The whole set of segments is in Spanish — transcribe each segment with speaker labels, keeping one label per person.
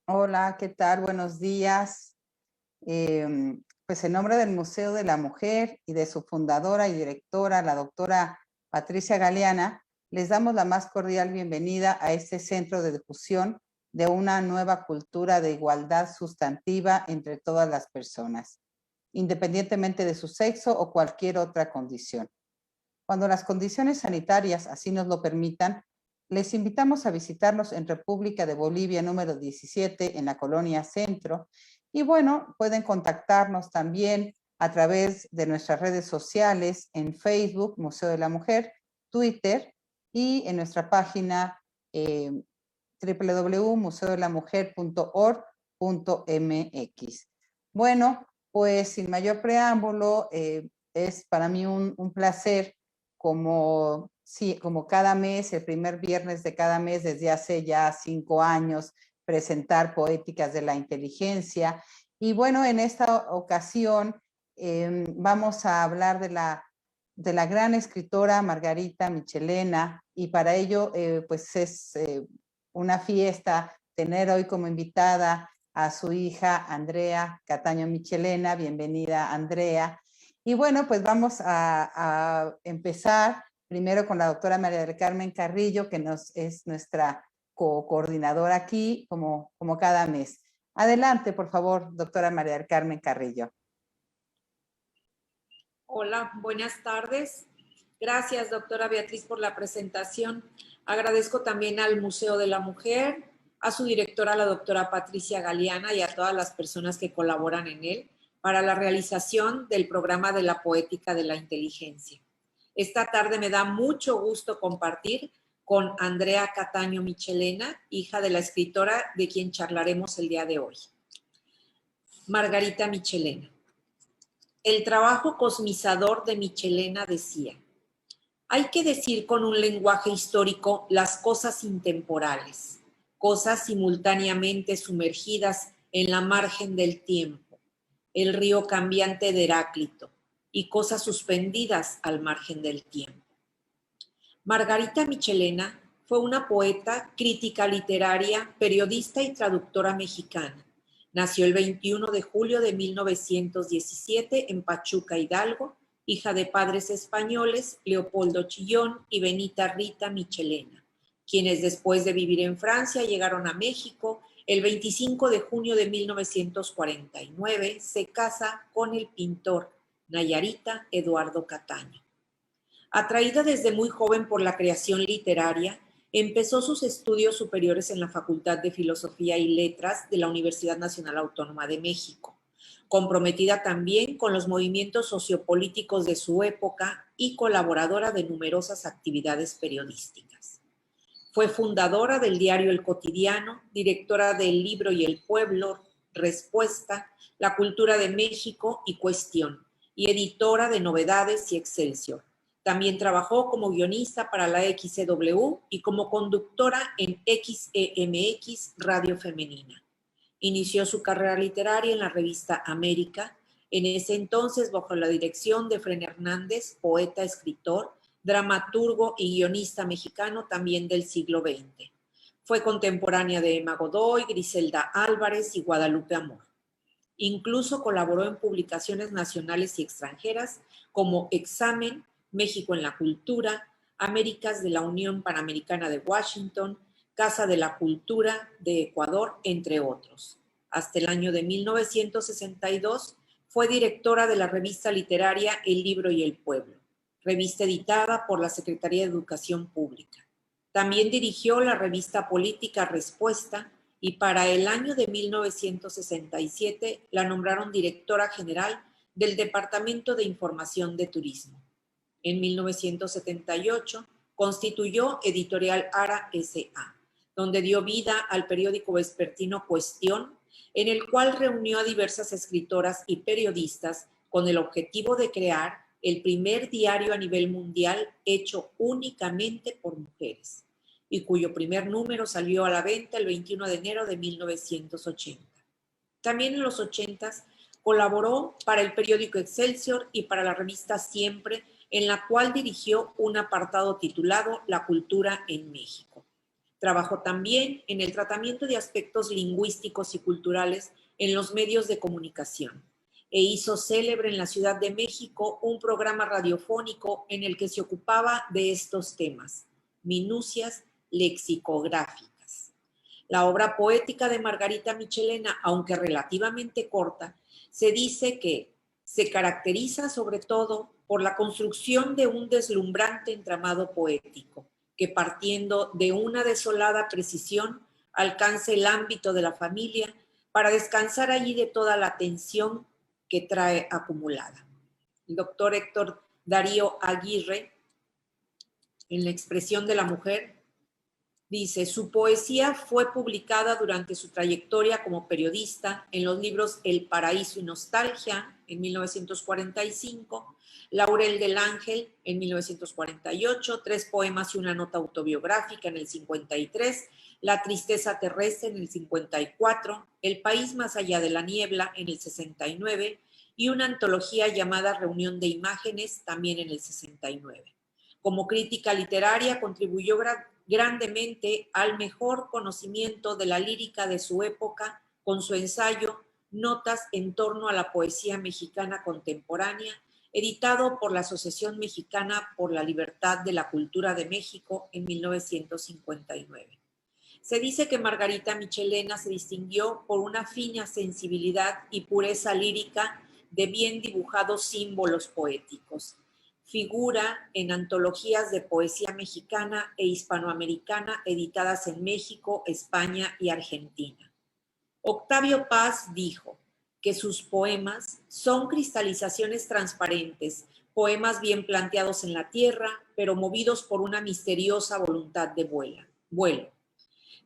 Speaker 1: Hola, ¿qué tal? Buenos días. Pues en nombre del Museo de la Mujer y de su fundadora y directora, la doctora Patricia Galeana, les damos la más cordial bienvenida a este centro de difusión de una nueva cultura de igualdad sustantiva entre todas las personas, independientemente de su sexo o cualquier otra condición. Cuando las condiciones sanitarias así nos lo permitan, les invitamos a visitarnos en República de Bolivia número 17 en la Colonia Centro. Y bueno, pueden contactarnos también a través de nuestras redes sociales en Facebook, Museo de la Mujer, Twitter y en nuestra página www.museodelamujer.org.mx. Bueno, pues sin mayor preámbulo, es para mí un placer como cada mes, el primer viernes de cada mes, desde hace ya 5 años, presentar Poéticas de la Inteligencia. Y bueno, en esta ocasión vamos a hablar de la gran escritora Margarita Michelena, y para ello pues es una fiesta tener hoy como invitada a su hija Andrea Cataño Michelena. Bienvenida, Andrea. Y bueno, pues vamos a empezar primero con la doctora María del Carmen Carrillo, que es nuestra coordinadora aquí, como cada mes. Adelante, por favor, doctora María del Carmen Carrillo.
Speaker 2: Hola, buenas tardes. Gracias, doctora Beatriz, por la presentación. Agradezco también al Museo de la Mujer, a su directora, la doctora Patricia Galeana, y a todas las personas que colaboran en él para la realización del programa de la Poética de la Inteligencia. Esta tarde me da mucho gusto compartir con Andrea Cataño Michelena, hija de la escritora de quien charlaremos el día de hoy. Margarita Michelena. El trabajo cosmizador de Michelena decía: hay que decir con un lenguaje histórico las cosas intemporales, cosas simultáneamente sumergidas en la margen del tiempo, el río cambiante de Heráclito, y cosas suspendidas al margen del tiempo. Margarita Michelena fue una poeta, crítica literaria, periodista y traductora mexicana. Nació el 21 de julio de 1917 en Pachuca, Hidalgo, hija de padres españoles, Leopoldo Chillón y Benita Rita Michelena, quienes después de vivir en Francia llegaron a México. El 25 de junio de 1949 se casa con el pintor Nayarita Eduardo Cataño. Atraída desde muy joven por la creación literaria, empezó sus estudios superiores en la Facultad de Filosofía y Letras de la Universidad Nacional Autónoma de México, comprometida también con los movimientos sociopolíticos de su época y colaboradora de numerosas actividades periodísticas. Fue fundadora del diario El Cotidiano, directora del Libro y el Pueblo, Respuesta, La Cultura de México y Cuestión, y editora de Novedades y Excelsior. También trabajó como guionista para la XCW y como conductora en XEMX Radio Femenina. Inició su carrera literaria en la revista América, en ese entonces bajo la dirección de Fren Hernández, poeta, escritor, dramaturgo y guionista mexicano también del siglo XX. Fue contemporánea de Emma Godoy, Griselda Álvarez y Guadalupe Amor. Incluso colaboró en publicaciones nacionales y extranjeras como Examen, México en la Cultura, Américas de la Unión Panamericana de Washington, Casa de la Cultura de Ecuador, entre otros. Hasta el año de 1962 fue directora de la revista literaria El Libro y el Pueblo, revista editada por la Secretaría de Educación Pública. También dirigió la revista política Respuesta, y para el año de 1967 la nombraron directora general del Departamento de Información de Turismo. En 1978 constituyó Editorial Ara S.A., donde dio vida al periódico vespertino Cuestión, en el cual reunió a diversas escritoras y periodistas con el objetivo de crear el primer diario a nivel mundial hecho únicamente por mujeres, y cuyo primer número salió a la venta el 21 de enero de 1980. También en los 80s colaboró para el periódico Excelsior y para la revista Siempre, en la cual dirigió un apartado titulado La Cultura en México. Trabajó también en el tratamiento de aspectos lingüísticos y culturales en los medios de comunicación e hizo célebre en la Ciudad de México un programa radiofónico en el que se ocupaba de estos temas, minucias lexicográficas. La obra poética de Margarita Michelena, aunque relativamente corta, se dice que se caracteriza sobre todo por la construcción de un deslumbrante entramado poético, que partiendo de una desolada precisión alcance el ámbito de la familia para descansar allí de toda la tensión que trae acumulada. El doctor Héctor Darío Aguirre, en La expresión de la mujer, dice, su poesía fue publicada durante su trayectoria como periodista en los libros El Paraíso y Nostalgia en 1945, Laurel del Ángel en 1948, 3 poemas y una nota autobiográfica en el 53, La tristeza terrestre en el 54, El país más allá de la niebla en el 69 y una antología llamada Reunión de Imágenes también en el 69. Como crítica literaria contribuyó grandemente al mejor conocimiento de la lírica de su época con su ensayo Notas en torno a la poesía mexicana contemporánea, editado por la Asociación Mexicana por la Libertad de la Cultura de México en 1959. Se dice que Margarita Michelena se distinguió por una fina sensibilidad y pureza lírica de bien dibujados símbolos poéticos. Figura en antologías de poesía mexicana e hispanoamericana editadas en México, España y Argentina. Octavio Paz dijo que sus poemas son cristalizaciones transparentes, poemas bien planteados en la tierra, pero movidos por una misteriosa voluntad de vuelo.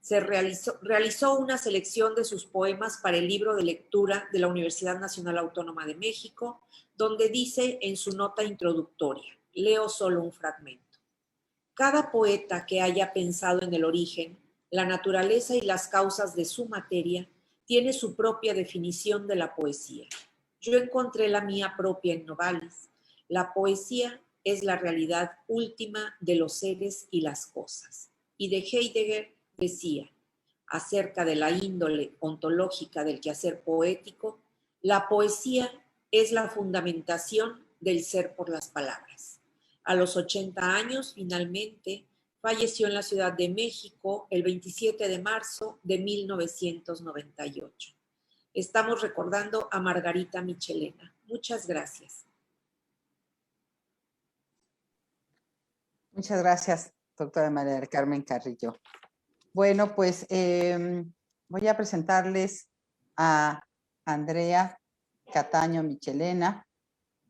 Speaker 2: Se realizó una selección de sus poemas para el libro de lectura de la Universidad Nacional Autónoma de México, donde dice en su nota introductoria, leo solo un fragmento. Cada poeta que haya pensado en el origen, la naturaleza y las causas de su materia, tiene su propia definición de la poesía. Yo encontré la mía propia en Novalis. La poesía es la realidad última de los seres y las cosas. Y de Heidegger decía, acerca de la índole ontológica del quehacer poético, la poesía es la fundamentación del ser por las palabras. A los 80 años, finalmente, falleció en la Ciudad de México el 27 de marzo de 1998. Estamos recordando a Margarita Michelena. Muchas gracias.
Speaker 1: Muchas gracias, doctora María del Carmen Carrillo. Bueno, pues voy a presentarles a Andrea Cataño Michelena.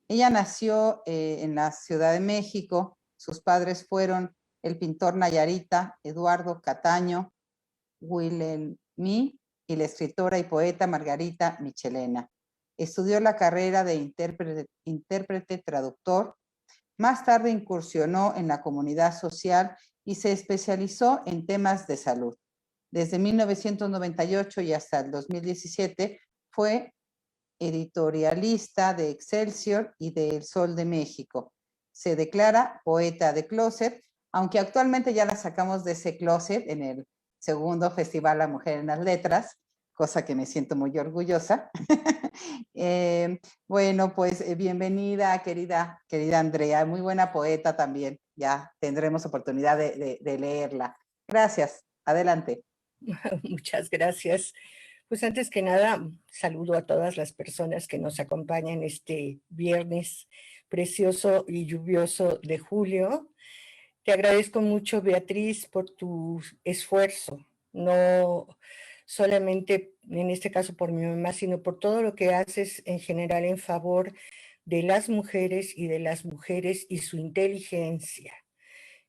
Speaker 1: Ella nació en la Ciudad de México. Sus padres fueron el pintor nayarita Eduardo Cataño Wilhelmí y la escritora y poeta Margarita Michelena. Estudió la carrera de intérprete traductor. Más tarde incursionó en la comunidad social y se especializó en temas de salud. Desde 1998 y hasta el 2017 fue editorialista de Excelsior y de El Sol de México. Se declara poeta de closet, aunque actualmente ya la sacamos de ese closet en el segundo Festival La Mujer en las Letras, cosa que me siento muy orgullosa. Bueno, pues bienvenida, querida Andrea, muy buena poeta también. Ya tendremos oportunidad de leerla. Gracias, adelante.
Speaker 3: Muchas gracias. Pues antes que nada, saludo a todas las personas que nos acompañan este viernes precioso y lluvioso de julio. Te agradezco mucho, Beatriz, por tu esfuerzo, no solamente en este caso por mi mamá, sino por todo lo que haces en general en favor de las mujeres y su inteligencia,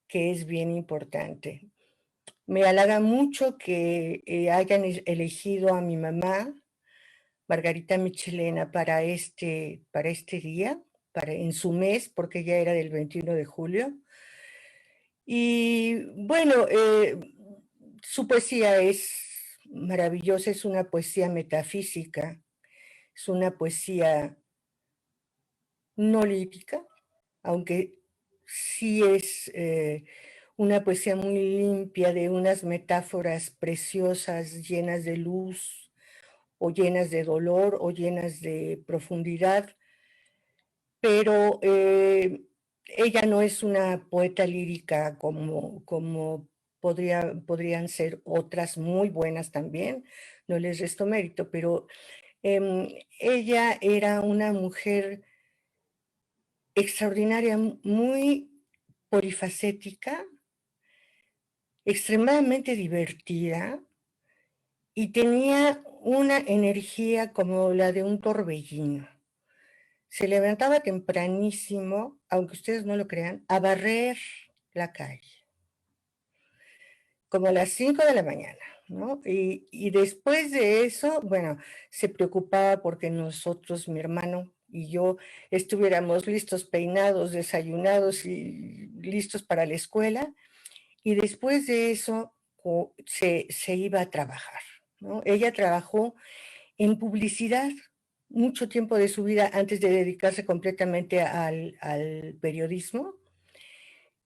Speaker 3: que es bien importante. Me halaga mucho que hayan elegido a mi mamá, Margarita Michelena, para este día, en su mes, porque ya era del 21 de julio. Y bueno, su poesía es maravillosa, es una poesía metafísica, es una poesía no lírica, aunque sí es una poesía muy limpia, de unas metáforas preciosas, llenas de luz, o llenas de dolor, o llenas de profundidad, pero ella no es una poeta lírica como podrían ser otras muy buenas también, no les resto mérito, pero ella era una mujer extraordinaria, muy polifacética, extremadamente divertida, y tenía una energía como la de un torbellino. Se levantaba tempranísimo, aunque ustedes no lo crean, a barrer la calle, como a las 5 de la mañana, ¿no? Y después de eso, bueno, se preocupaba porque nosotros, mi hermano y yo, estuviéramos listos, peinados, desayunados y listos para la escuela. Y después de eso se iba a trabajar, ¿no? Ella trabajó en publicidad mucho tiempo de su vida antes de dedicarse completamente al periodismo.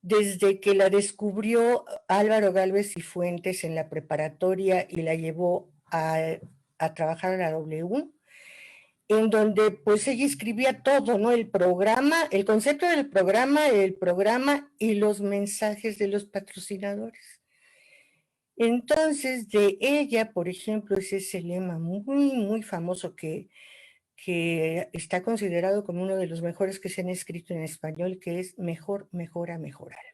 Speaker 3: Desde que la descubrió Álvaro Gálvez y Fuentes en la preparatoria y la llevó a trabajar a la W, en donde pues ella escribía todo, ¿no? El programa, el concepto del programa, el programa y los mensajes de los patrocinadores. Entonces, de ella, por ejemplo, es ese lema muy, muy famoso que está considerado como uno de los mejores que se han escrito en español, que es mejor, mejora, mejorar.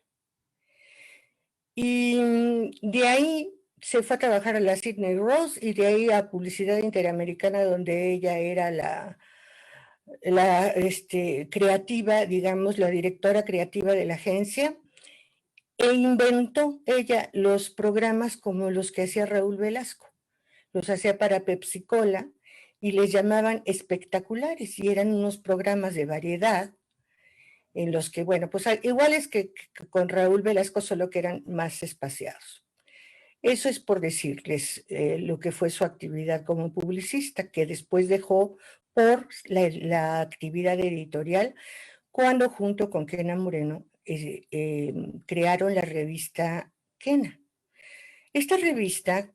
Speaker 3: Y de ahí se fue a trabajar a la Sidney Ross y de ahí a Publicidad Interamericana, donde ella era la creativa, digamos, la directora creativa de la agencia, e inventó ella los programas como los que hacía Raúl Velasco. Los hacía para Pepsi Cola y les llamaban espectaculares y eran unos programas de variedad en los que, bueno, pues iguales que con Raúl Velasco, solo que eran más espaciados. Eso es por decirles lo que fue su actividad como publicista, que después dejó por la actividad editorial, cuando junto con Kena Moreno crearon la revista Kena. Esta revista,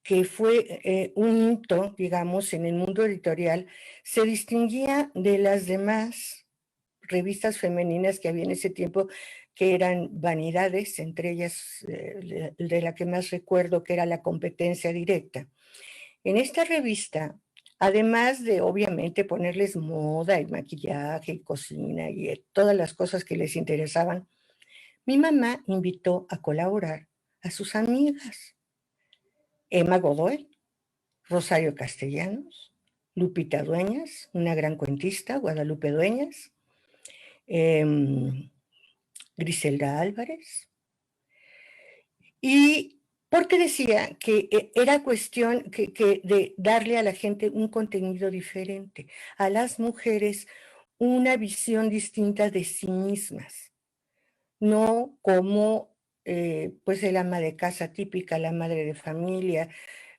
Speaker 3: que fue un hito, digamos, en el mundo editorial, se distinguía de las demás revistas femeninas que había en ese tiempo, que eran vanidades, entre ellas de la que más recuerdo, que era La Competencia Directa. En esta revista, además de obviamente ponerles moda y maquillaje y cocina y todas las cosas que les interesaban, mi mamá invitó a colaborar a sus amigas: Emma Godoy, Rosario Castellanos, Lupita Dueñas, una gran cuentista, Guadalupe Dueñas, Griselda Álvarez, y porque decía que era cuestión de darle a la gente un contenido diferente, a las mujeres una visión distinta de sí mismas, no como pues el ama de casa típica, la madre de familia,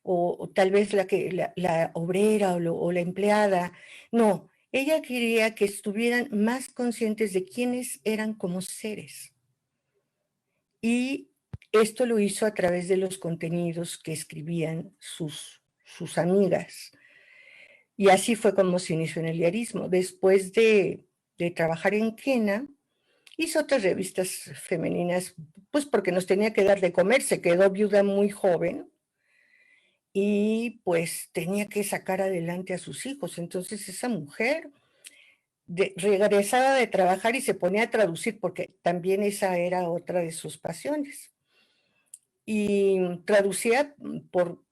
Speaker 3: o tal vez la obrera o la empleada. No, ella quería que estuvieran más conscientes de quiénes eran como seres. Y esto lo hizo a través de los contenidos que escribían sus amigas. Y así fue como se inició en el diarismo. Después de trabajar en Kena, hizo otras revistas femeninas, pues porque nos tenía que dar de comer. Se quedó viuda muy joven y pues tenía que sacar adelante a sus hijos. Entonces esa mujer regresaba de trabajar y se ponía a traducir, porque también esa era otra de sus pasiones. Y traducía por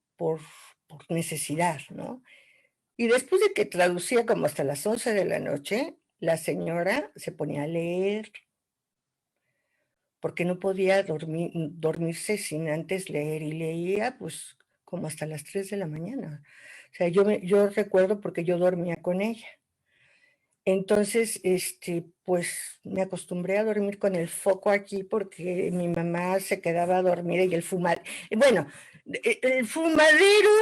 Speaker 3: necesidad, ¿no? Y después de que traducía como hasta las 11 de la noche, la señora se ponía a leer, porque no podía dormirse sin antes leer, y leía pues como hasta las 3 de la mañana. O sea, yo recuerdo porque yo dormía con ella. Entonces, pues me acostumbré a dormir con el foco aquí porque mi mamá se quedaba dormida y el fumadero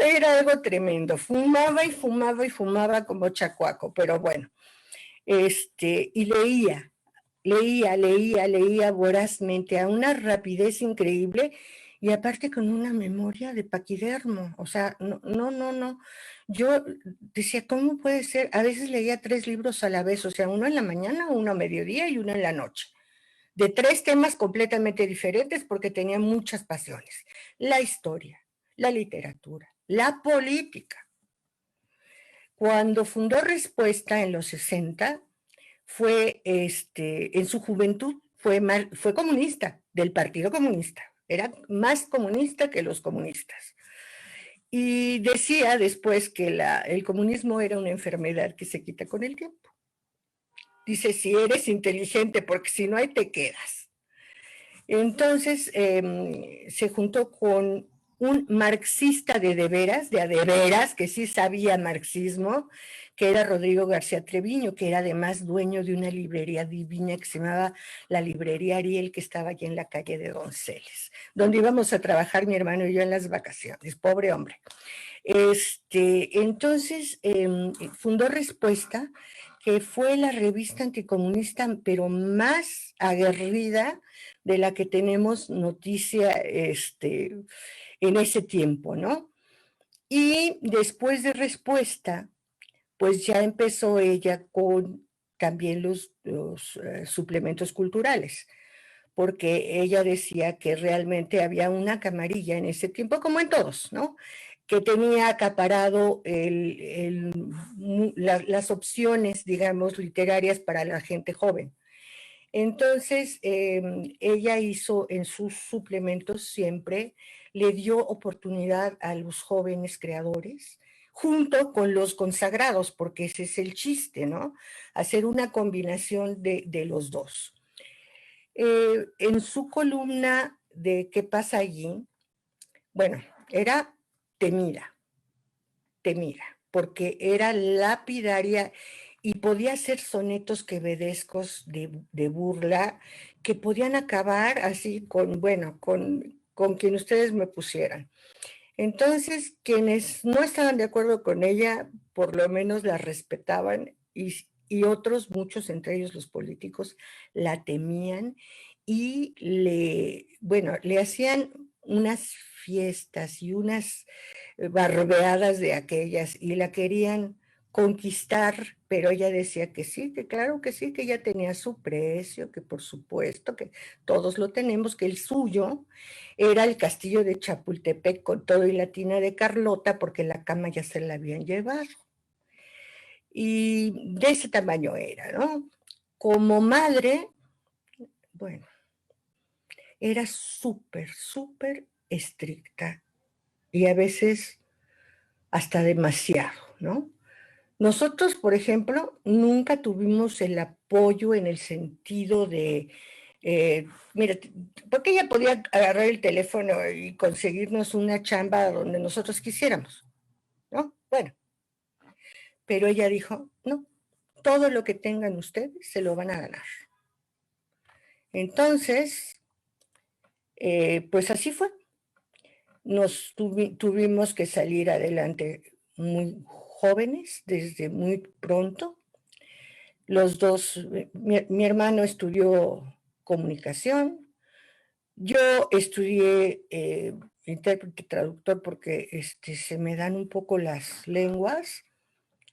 Speaker 3: era algo tremendo. Fumaba y fumaba y fumaba como chacuaco, pero bueno, y leía. leía vorazmente a una rapidez increíble y aparte con una memoria de paquidermo. O sea, no. Yo decía, ¿cómo puede ser? A veces leía 3 libros a la vez, o sea, uno en la mañana, uno a mediodía y uno en la noche, de 3 temas completamente diferentes porque tenía muchas pasiones. La historia, la literatura, la política. Cuando fundó Respuesta en los 60, fue, en su juventud, fue comunista, del Partido Comunista. Era más comunista que los comunistas. Y decía después que el comunismo era una enfermedad que se quita con el tiempo. Dice, si eres inteligente, porque si no, ahí te quedas. Entonces se juntó con un marxista de a de veras, que sí sabía marxismo, que era Rodrigo García Treviño, que era además dueño de una librería divina que se llamaba la Librería Ariel, que estaba allí en la calle de Donceles, donde íbamos a trabajar mi hermano y yo en las vacaciones, pobre hombre. Entonces fundó Respuesta, que fue la revista anticomunista, pero más aguerrida de la que tenemos noticia en ese tiempo, ¿no? Y después de Respuesta, pues ya empezó ella con también los suplementos culturales, porque ella decía que realmente había una camarilla en ese tiempo, como en todos, ¿no? Que tenía acaparado las opciones, digamos, literarias para la gente joven. Entonces, ella hizo en sus suplementos siempre, le dio oportunidad a los jóvenes creadores, junto con los consagrados, porque ese es el chiste, ¿no? Hacer una combinación de los dos. En su columna de ¿Qué pasa allí? Bueno, era temida, porque era lapidaria y podía hacer sonetos quevedescos de burla que podían acabar así con quien ustedes me pusieran. Entonces, quienes no estaban de acuerdo con ella, por lo menos la respetaban y otros, muchos, entre ellos los políticos, la temían y le hacían unas fiestas y unas barbeadas de aquellas y la querían conquistar, pero ella decía que sí, que claro que sí, que ella tenía su precio, que por supuesto que todos lo tenemos, que el suyo era el castillo de Chapultepec con todo y la tina de Carlota, porque la cama ya se la habían llevado. Y de ese tamaño era, ¿no? Como madre, bueno, era súper estricta y a veces hasta demasiado, ¿no? Nosotros, por ejemplo, nunca tuvimos el apoyo en el sentido de, mira, porque ella podía agarrar el teléfono y conseguirnos una chamba donde nosotros quisiéramos, ¿no? Bueno, pero ella dijo, no, todo lo que tengan ustedes se lo van a ganar. Entonces, pues así fue. Tuvimos que salir adelante muy jóvenes, desde muy pronto. Los dos, mi hermano estudió comunicación, yo estudié intérprete traductor porque se me dan un poco las lenguas,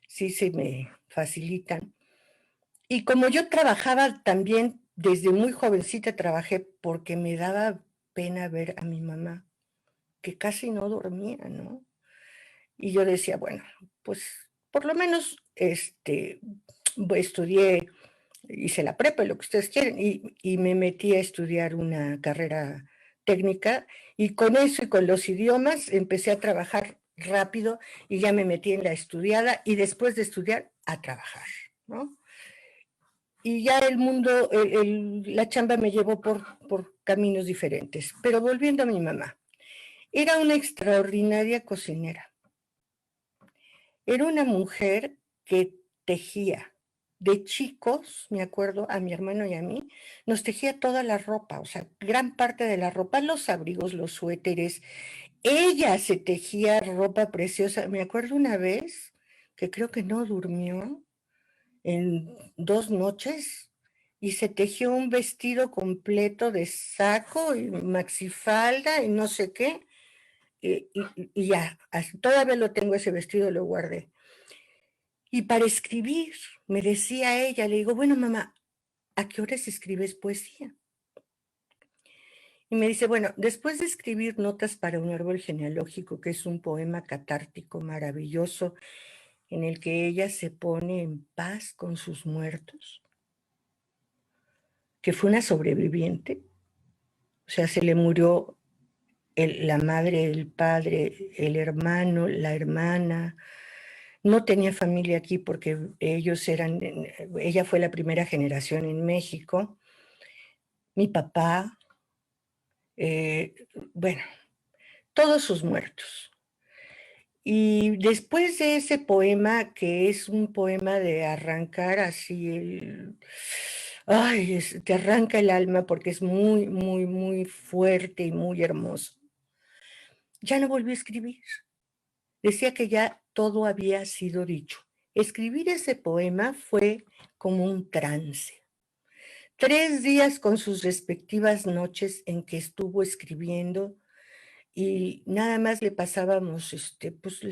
Speaker 3: sí se me facilitan. Y como yo trabajaba también, desde muy jovencita trabajé porque me daba pena ver a mi mamá, que casi no dormía, ¿no? Y yo decía, bueno, pues por lo menos estudié, hice la prepa, lo que ustedes quieren, y me metí a estudiar una carrera técnica, y con eso y con los idiomas empecé a trabajar rápido, y ya me metí en la estudiada, y después de estudiar, a trabajar, ¿no? Y ya el mundo, la chamba me llevó por caminos diferentes. Pero volviendo a mi mamá, era una extraordinaria cocinera. Era una mujer que tejía. De chicos, me acuerdo, a mi hermano y a mí, nos tejía toda la ropa, o sea, gran parte de la ropa, los abrigos, los suéteres. Ella se tejía ropa preciosa. Me acuerdo una vez que creo que no durmió en 2 noches y se tejió un vestido completo de saco y maxifalda y no sé qué, y ya, todavía lo tengo ese vestido, lo guardé. Y para escribir, me decía ella, le digo, bueno, mamá, ¿a qué horas escribes poesía? Y me dice, bueno, después de escribir Notas para un árbol genealógico, que es un poema catártico maravilloso, en el que ella se pone en paz con sus muertos, que fue una sobreviviente, o sea, se le murió la madre, el padre, el hermano, la hermana. No tenía familia aquí porque ella fue la primera generación en México. Mi papá, eh, bueno, todos sus muertos. Y después de ese poema, que es un poema de arrancar así te arranca el alma porque es muy, muy, muy fuerte y muy hermoso. Ya no volví a escribir. Decía que ya todo había sido dicho. Escribir ese poema fue como un trance. 3 días con sus respectivas noches en que estuvo escribiendo y nada más le pasábamos pues,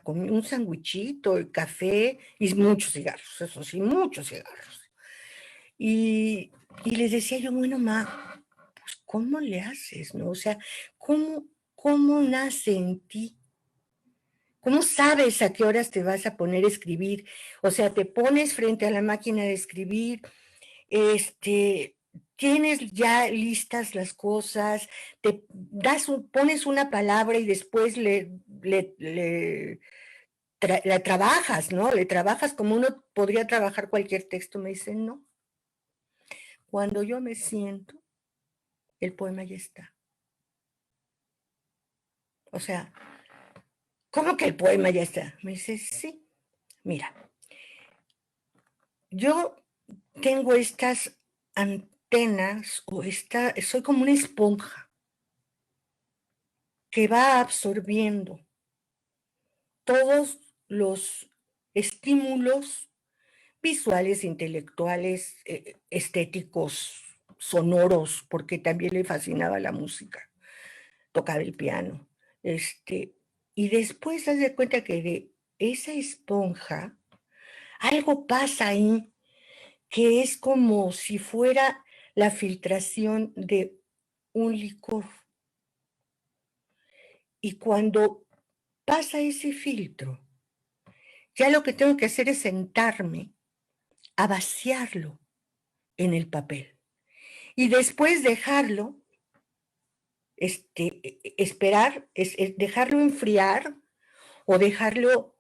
Speaker 3: un sandwichito, el café y muchos cigarros, eso sí, muchos cigarros. Y les decía yo, bueno, ma, pues ¿cómo le haces, no? O sea, ¿cómo nace en ti? ¿Cómo sabes a qué horas te vas a poner a escribir? O sea, te pones frente a la máquina de escribir, tienes ya listas las cosas, pones una palabra y después la trabajas, ¿no? Le trabajas como uno podría trabajar cualquier texto. Me dice, no. Cuando yo me siento, el poema ya está. O sea, ¿cómo que el poema ya está? Me dice, sí. Mira, yo tengo estas antenas soy como una esponja que va absorbiendo todos los estímulos visuales, intelectuales, estéticos, sonoros, porque también le fascinaba la música, tocaba el piano. Y después haz de cuenta que de esa esponja algo pasa ahí que es como si fuera la filtración de un licor. Y cuando pasa ese filtro, ya lo que tengo que hacer es sentarme a vaciarlo en el papel. Y después dejarlo, esperar, dejarlo enfriar o dejarlo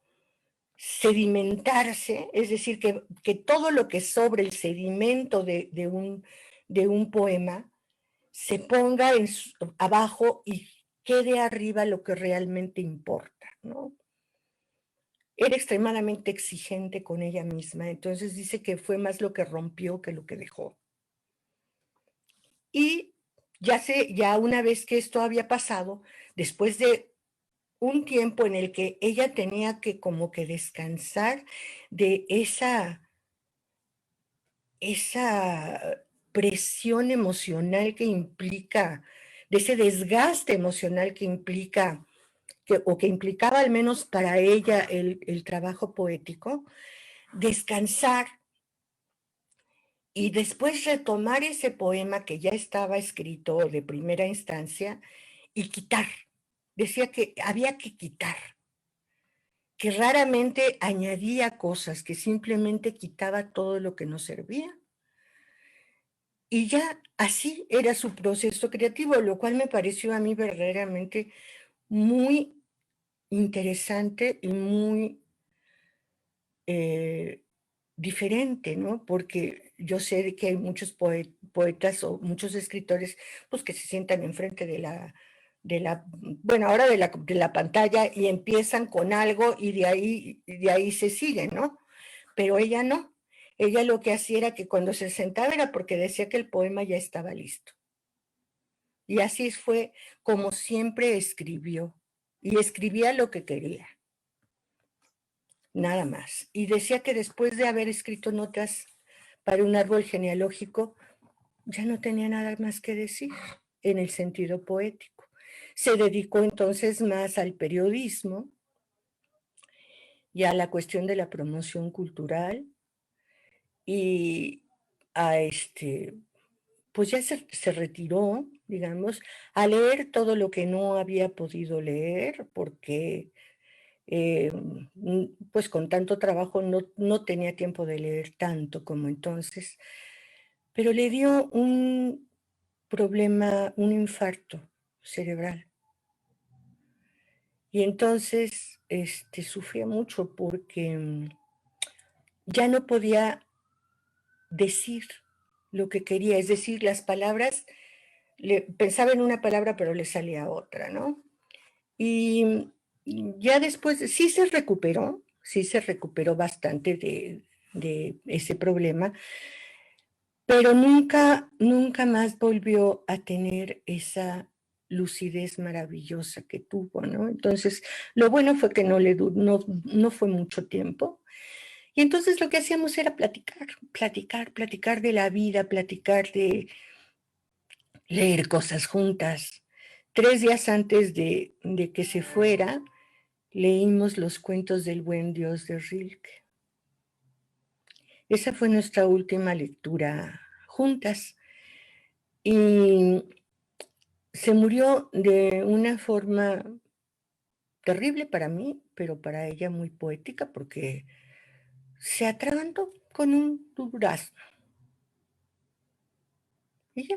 Speaker 3: sedimentarse, es decir, que todo lo que sobre el sedimento de un poema se ponga abajo y quede arriba lo que realmente importa, ¿no? Era extremadamente exigente con ella misma, entonces dice que fue más lo que rompió que lo que dejó. Y ya una vez que esto había pasado, después de un tiempo en el que ella tenía que como que descansar de esa presión emocional que implica, de ese desgaste emocional que implica, o que implicaba al menos para ella el trabajo poético, descansar y después retomar ese poema que ya estaba escrito de primera instancia y quitar. Decía que había que quitar, que raramente añadía cosas, que simplemente quitaba todo lo que no servía. Y ya así era su proceso creativo, lo cual me pareció a mí verdaderamente muy interesante y muy diferente, ¿no? Porque yo sé que hay muchos poetas o muchos escritores, pues que se sientan enfrente bueno, ahora de la pantalla y empiezan con algo y de ahí se siguen, ¿no? Pero ella no. Ella lo que hacía era que cuando se sentaba era porque decía que el poema ya estaba listo. Y así fue como siempre escribió. Y escribía lo que quería. Nada más. Y decía que después de haber escrito Notas para un árbol genealógico, ya no tenía nada más que decir en el sentido poético. Se dedicó entonces más al periodismo y a la cuestión de la promoción cultural y a pues ya se retiró, digamos, a leer todo lo que no había podido leer porque pues con tanto trabajo no tenía tiempo de leer tanto como entonces, pero le dio un problema, un infarto cerebral. Y entonces sufría mucho porque ya no podía decir lo que quería, es decir, las palabras, pensaba en una palabra pero le salía otra, ¿no? Y ya después sí se recuperó bastante de ese problema, pero nunca más volvió a tener esa lucidez maravillosa que tuvo, ¿no? Entonces, lo bueno fue que no fue mucho tiempo. Y entonces lo que hacíamos era platicar de la vida, platicar de leer cosas juntas. 3 días antes de que se fuera, leímos los cuentos del buen Dios de Rilke. Esa fue nuestra última lectura juntas. Y se murió de una forma terrible para mí, pero para ella muy poética, porque se atragantó con un durazno. Y ya.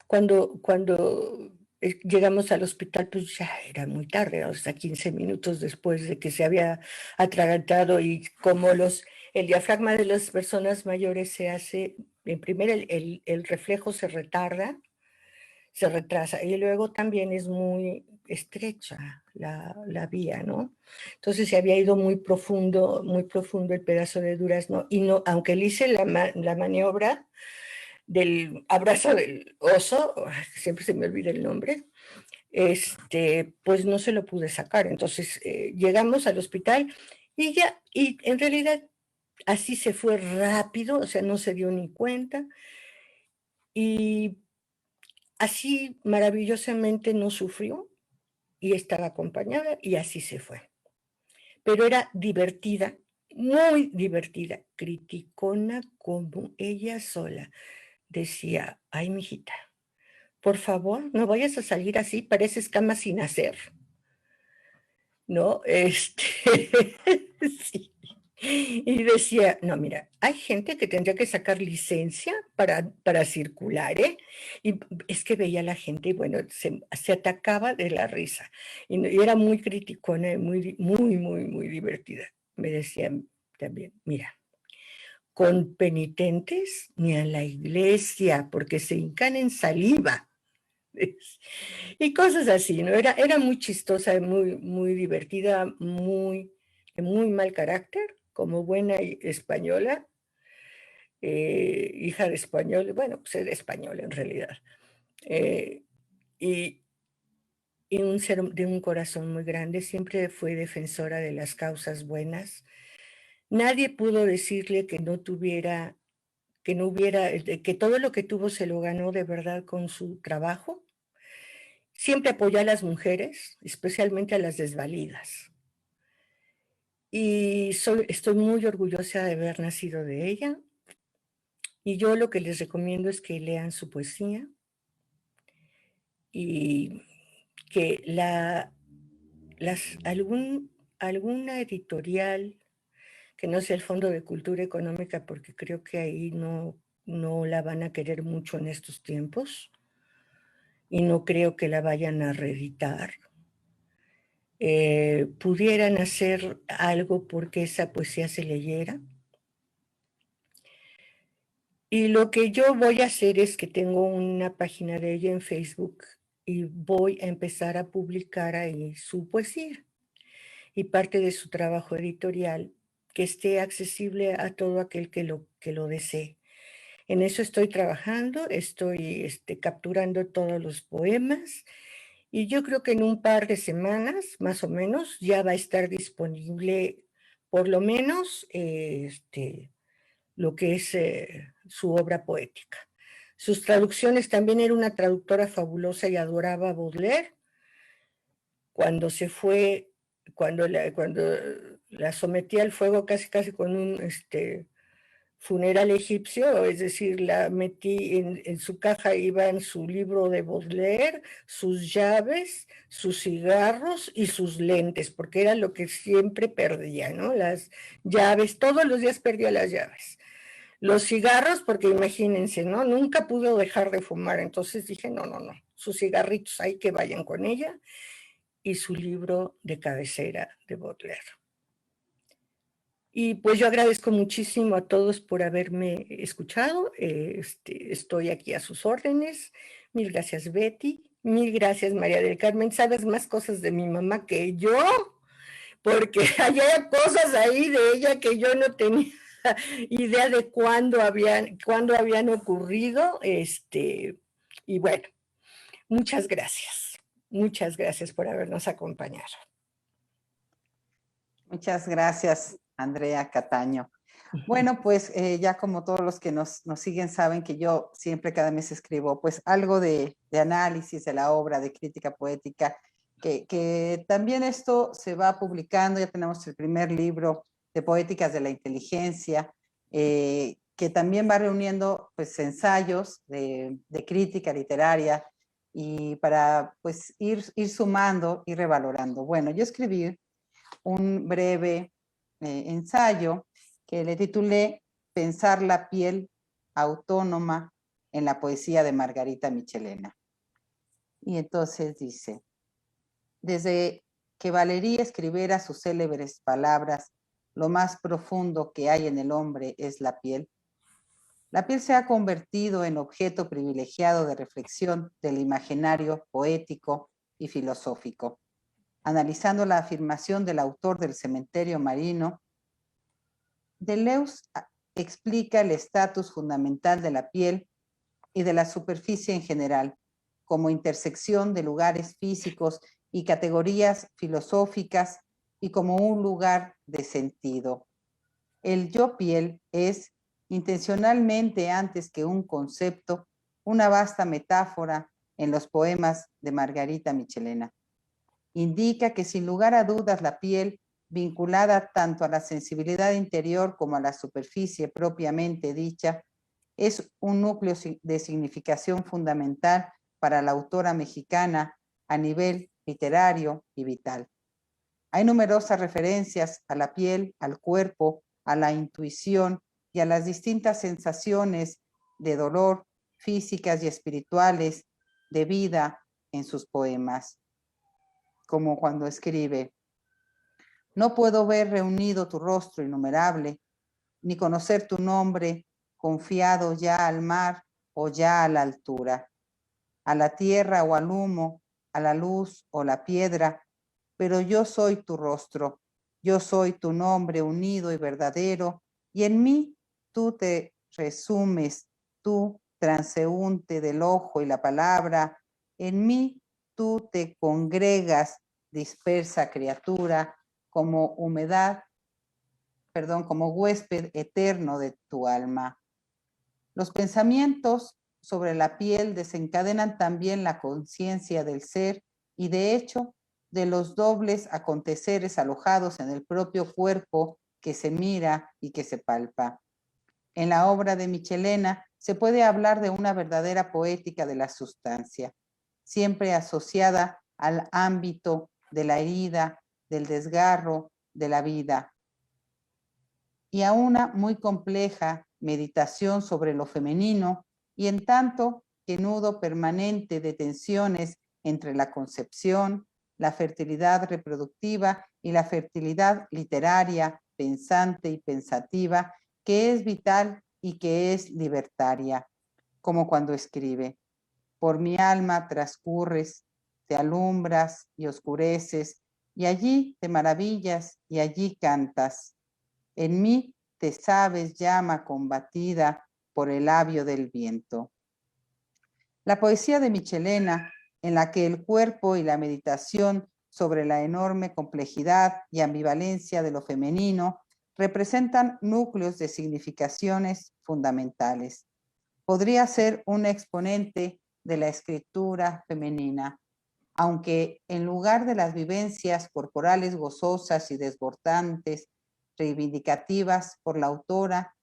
Speaker 3: Cuando llegamos al hospital, pues ya era muy tarde, o sea, 15 minutos después de que se había atragantado, y como el diafragma de las personas mayores se hace, en primer el reflejo se retarda, se retrasa, y luego también es muy estrecha la vía, ¿no? Entonces se había ido muy profundo el pedazo de durazno, y no, aunque le hice la maniobra del abrazo del oso, siempre se me olvida el nombre, pues no se lo pude sacar. Entonces llegamos al hospital y en realidad así se fue rápido, o sea, no se dio ni cuenta, y así maravillosamente no sufrió y estaba acompañada y así se fue. Pero era divertida, muy divertida, criticona como ella sola. Decía, ay, mijita, por favor, no vayas a salir así, pareces cama sin hacer, ¿no? Sí. Y decía, no, mira, hay gente que tendría que sacar licencia para circular, ¿eh? Y es que veía a la gente y bueno, se atacaba de la risa. Y era muy criticona, muy, muy, muy, muy divertida. Me decían también, mira, con penitentes ni a la iglesia, porque se hincan en saliva. Y cosas así, ¿no? Era muy chistosa, muy, muy divertida, muy mal carácter, como buena española, hija de español, bueno, pues era española en realidad. Y un ser de un corazón muy grande, siempre fue defensora de las causas buenas. Nadie pudo decirle que no tuviera, que no hubiera, que todo lo que tuvo se lo ganó de verdad con su trabajo. Siempre apoyó a las mujeres, especialmente a las desvalidas. Y estoy muy orgullosa de haber nacido de ella. Y yo lo que les recomiendo es que lean su poesía y que alguna editorial, que no sea el Fondo de Cultura Económica, porque creo que ahí no la van a querer mucho en estos tiempos y no creo que la vayan a reeditar. Pudieran hacer algo porque esa poesía se leyera. Y lo que yo voy a hacer es que tengo una página de ella en Facebook y voy a empezar a publicar ahí su poesía y parte de su trabajo editorial, que esté accesible a todo aquel que lo desee. En eso estoy trabajando, estoy capturando todos los poemas, y yo creo que en un par de semanas, más o menos, ya va a estar disponible por lo menos lo que es su obra poética. Sus traducciones, también era una traductora fabulosa y adoraba a Baudelaire. Cuando se fue, cuando la sometí al fuego casi con un funeral egipcio, es decir, la metí en su caja, iban su libro de Baudelaire, sus llaves, sus cigarros y sus lentes, porque era lo que siempre perdía, ¿no? Las llaves, todos los días perdía las llaves. Los cigarros, porque imagínense, ¿no? Nunca pudo dejar de fumar, entonces dije, no, sus cigarritos ahí que vayan con ella, y su libro de cabecera de Baudelaire. Y pues yo agradezco muchísimo a todos por haberme escuchado. Estoy aquí a sus órdenes. Mil gracias, Betty. Mil gracias, María del Carmen. Sabes más cosas de mi mamá que yo, porque hay cosas ahí de ella que yo no tenía idea de cuándo habían ocurrido. Y bueno, muchas gracias. Muchas gracias por habernos acompañado.
Speaker 1: Muchas gracias, Andrea Cataño. Bueno, pues ya como todos los que nos siguen saben que yo siempre cada mes escribo pues algo de análisis de la obra, de crítica poética, que también esto se va publicando. Ya tenemos el primer libro de Poéticas de la Inteligencia, que también va reuniendo pues ensayos de crítica literaria, y para pues ir sumando y revalorando. Bueno, yo escribí un breve ensayo que le titulé Pensar la piel autónoma en la poesía de Margarita Michelena. Y entonces dice: desde que Valería escribiera sus célebres palabras, lo más profundo que hay en el hombre es la piel. La piel se ha convertido en objeto privilegiado de reflexión del imaginario poético y filosófico. Analizando la afirmación del autor del Cementerio Marino, Deleuze explica el estatus fundamental de la piel y de la superficie en general, como intersección de lugares físicos y categorías filosóficas, y como un lugar de sentido. El yo piel es, intencionalmente antes que un concepto, una vasta metáfora en los poemas de Margarita Michelena. Indica que sin lugar a dudas la piel, vinculada tanto a la sensibilidad interior como a la superficie propiamente dicha, es un núcleo de significación fundamental para la autora mexicana a nivel literario y vital. Hay numerosas referencias a la piel, al cuerpo, a la intuición y a las distintas sensaciones de dolor, físicas y espirituales, de vida en sus poemas. Como cuando escribe: no puedo ver reunido tu rostro innumerable, ni conocer tu nombre confiado ya al mar o ya a la altura, a la tierra o al humo, a la luz o la piedra, pero yo soy tu rostro, yo soy tu nombre unido y verdadero, y en mí tú te resumes, tú, transeúnte del ojo y la palabra, en mí tú te congregas, dispersa criatura, como como huésped eterno de tu alma. Los pensamientos sobre la piel desencadenan también la conciencia del ser y, de hecho, de los dobles aconteceres alojados en el propio cuerpo que se mira y que se palpa. En la obra de Michelena se puede hablar de una verdadera poética de la sustancia, siempre asociada al ámbito de la herida, del desgarro, de la vida, y a una muy compleja meditación sobre lo femenino, y en tanto que nudo permanente de tensiones entre la concepción, la fertilidad reproductiva y la fertilidad literaria, pensante y pensativa, que es vital y que es libertaria, como cuando escribe: por mi alma transcurres, te alumbras y oscureces, y allí te maravillas y allí cantas. En mí te sabes llama combatida por el labio del viento. La poesía de Michelena, en la que el cuerpo y la meditación sobre la enorme complejidad y ambivalencia de lo femenino representan núcleos de significaciones fundamentales. Podría ser un exponente de la escritura femenina, aunque en lugar de las vivencias corporales gozosas y desbordantes, reivindicativas por la autora,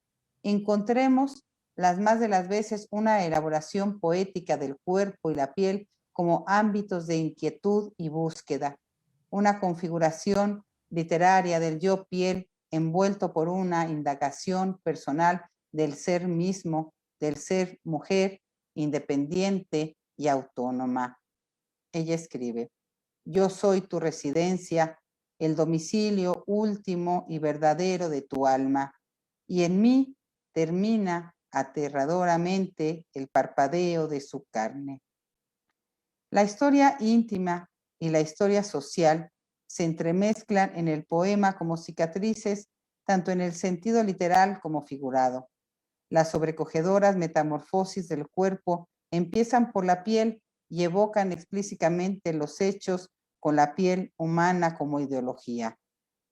Speaker 1: encontremos las más de las veces una elaboración poética del cuerpo y la piel como ámbitos de inquietud y búsqueda, una configuración literaria del yo piel envuelto por una indagación personal del ser mismo, del ser mujer, independiente y autónoma. Ella escribe: yo soy tu residencia, el domicilio último y verdadero de tu alma, y en mí termina aterradoramente el parpadeo de su carne. La historia íntima y la historia social se entremezclan en el poema como cicatrices, tanto en el sentido literal como figurado. Las sobrecogedoras metamorfosis del cuerpo empiezan por la piel y evocan explícitamente los hechos con la piel humana como ideología.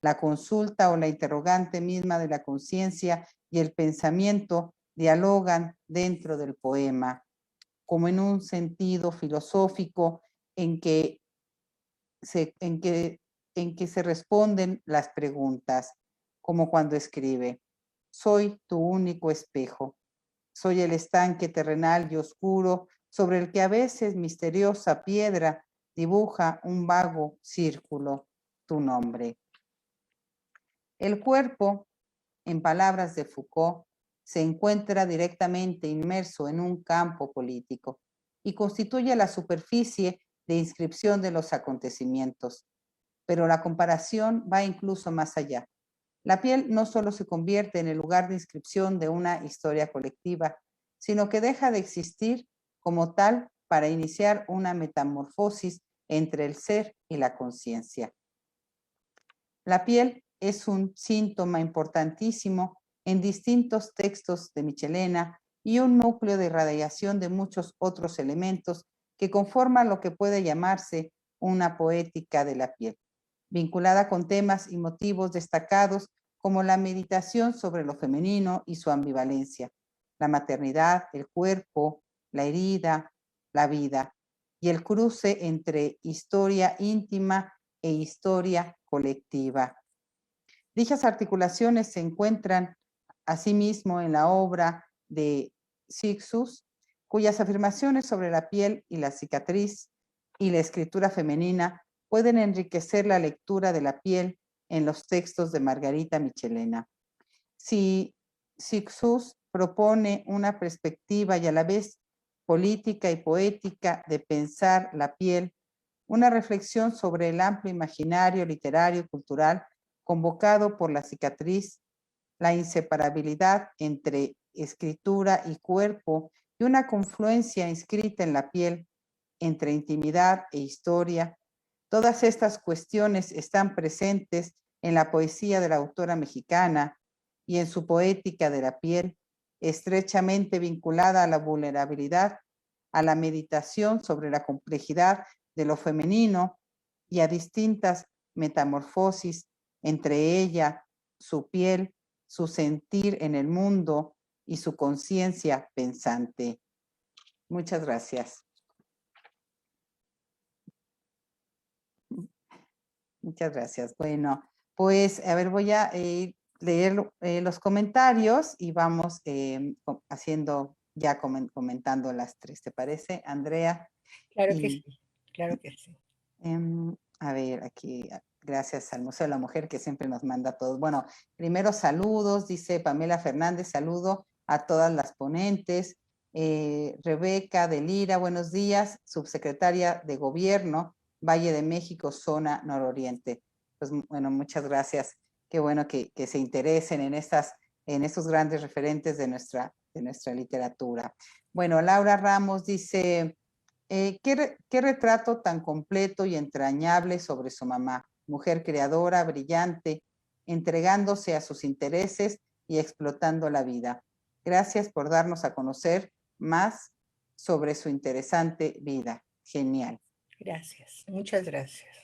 Speaker 1: La consulta o la interrogante misma de la conciencia y el pensamiento dialogan dentro del poema, como en un sentido filosófico en que se responden las preguntas, como cuando escribe: soy tu único espejo, soy el estanque terrenal y oscuro sobre el que a veces misteriosa piedra dibuja un vago círculo, tu nombre. El cuerpo, en palabras de Foucault, se encuentra directamente inmerso en un campo político y constituye la superficie de inscripción de los acontecimientos. Pero la comparación va incluso más allá. La piel no solo se convierte en el lugar de inscripción de una historia colectiva, sino que deja de existir como tal para iniciar una metamorfosis entre el ser y la conciencia. La piel es un síntoma importantísimo en distintos textos de Michelena y un núcleo de irradiación de muchos otros elementos que conforman lo que puede llamarse una poética de la piel, vinculada con temas y motivos destacados como la meditación sobre lo femenino y su ambivalencia, la maternidad, el cuerpo, la herida, la vida, y el cruce entre historia íntima e historia colectiva. Dichas articulaciones se encuentran asimismo en la obra de Cixous, cuyas afirmaciones sobre la piel y la cicatriz y la escritura femenina pueden enriquecer la lectura de la piel en los textos de Margarita Michelena. Si Cixous propone una perspectiva y a la vez política y poética de pensar la piel, una reflexión sobre el amplio imaginario literario y cultural convocado por la cicatriz, la inseparabilidad entre escritura y cuerpo y una confluencia inscrita en la piel entre intimidad e historia. Todas estas cuestiones están presentes en la poesía de la autora mexicana y en su poética de la piel, estrechamente vinculada a la vulnerabilidad, a la meditación sobre la complejidad de lo femenino y a distintas metamorfosis entre ella, su piel, su sentir en el mundo y su conciencia pensante. Muchas gracias. Muchas gracias. Bueno, pues a ver, voy a leer los comentarios y vamos haciendo, ya comentando las tres, ¿te parece, Andrea?
Speaker 3: Claro que sí, claro que sí.
Speaker 1: A ver, aquí, gracias al Museo de la Mujer que siempre nos manda a todos. Bueno, primero saludos, dice Pamela Fernández, saludo a todas las ponentes. Rebeca de Lira, buenos días, subsecretaria de Gobierno, Valle de México, zona nororiente. Pues bueno, muchas gracias. Qué bueno que se interesen en estos grandes referentes de nuestra literatura. Bueno, Laura Ramos dice: ¿qué retrato tan completo y entrañable sobre su mamá? Mujer creadora, brillante, entregándose a sus intereses y explotando la vida. Gracias por darnos a conocer más sobre su interesante vida. Genial.
Speaker 3: Gracias, muchas gracias.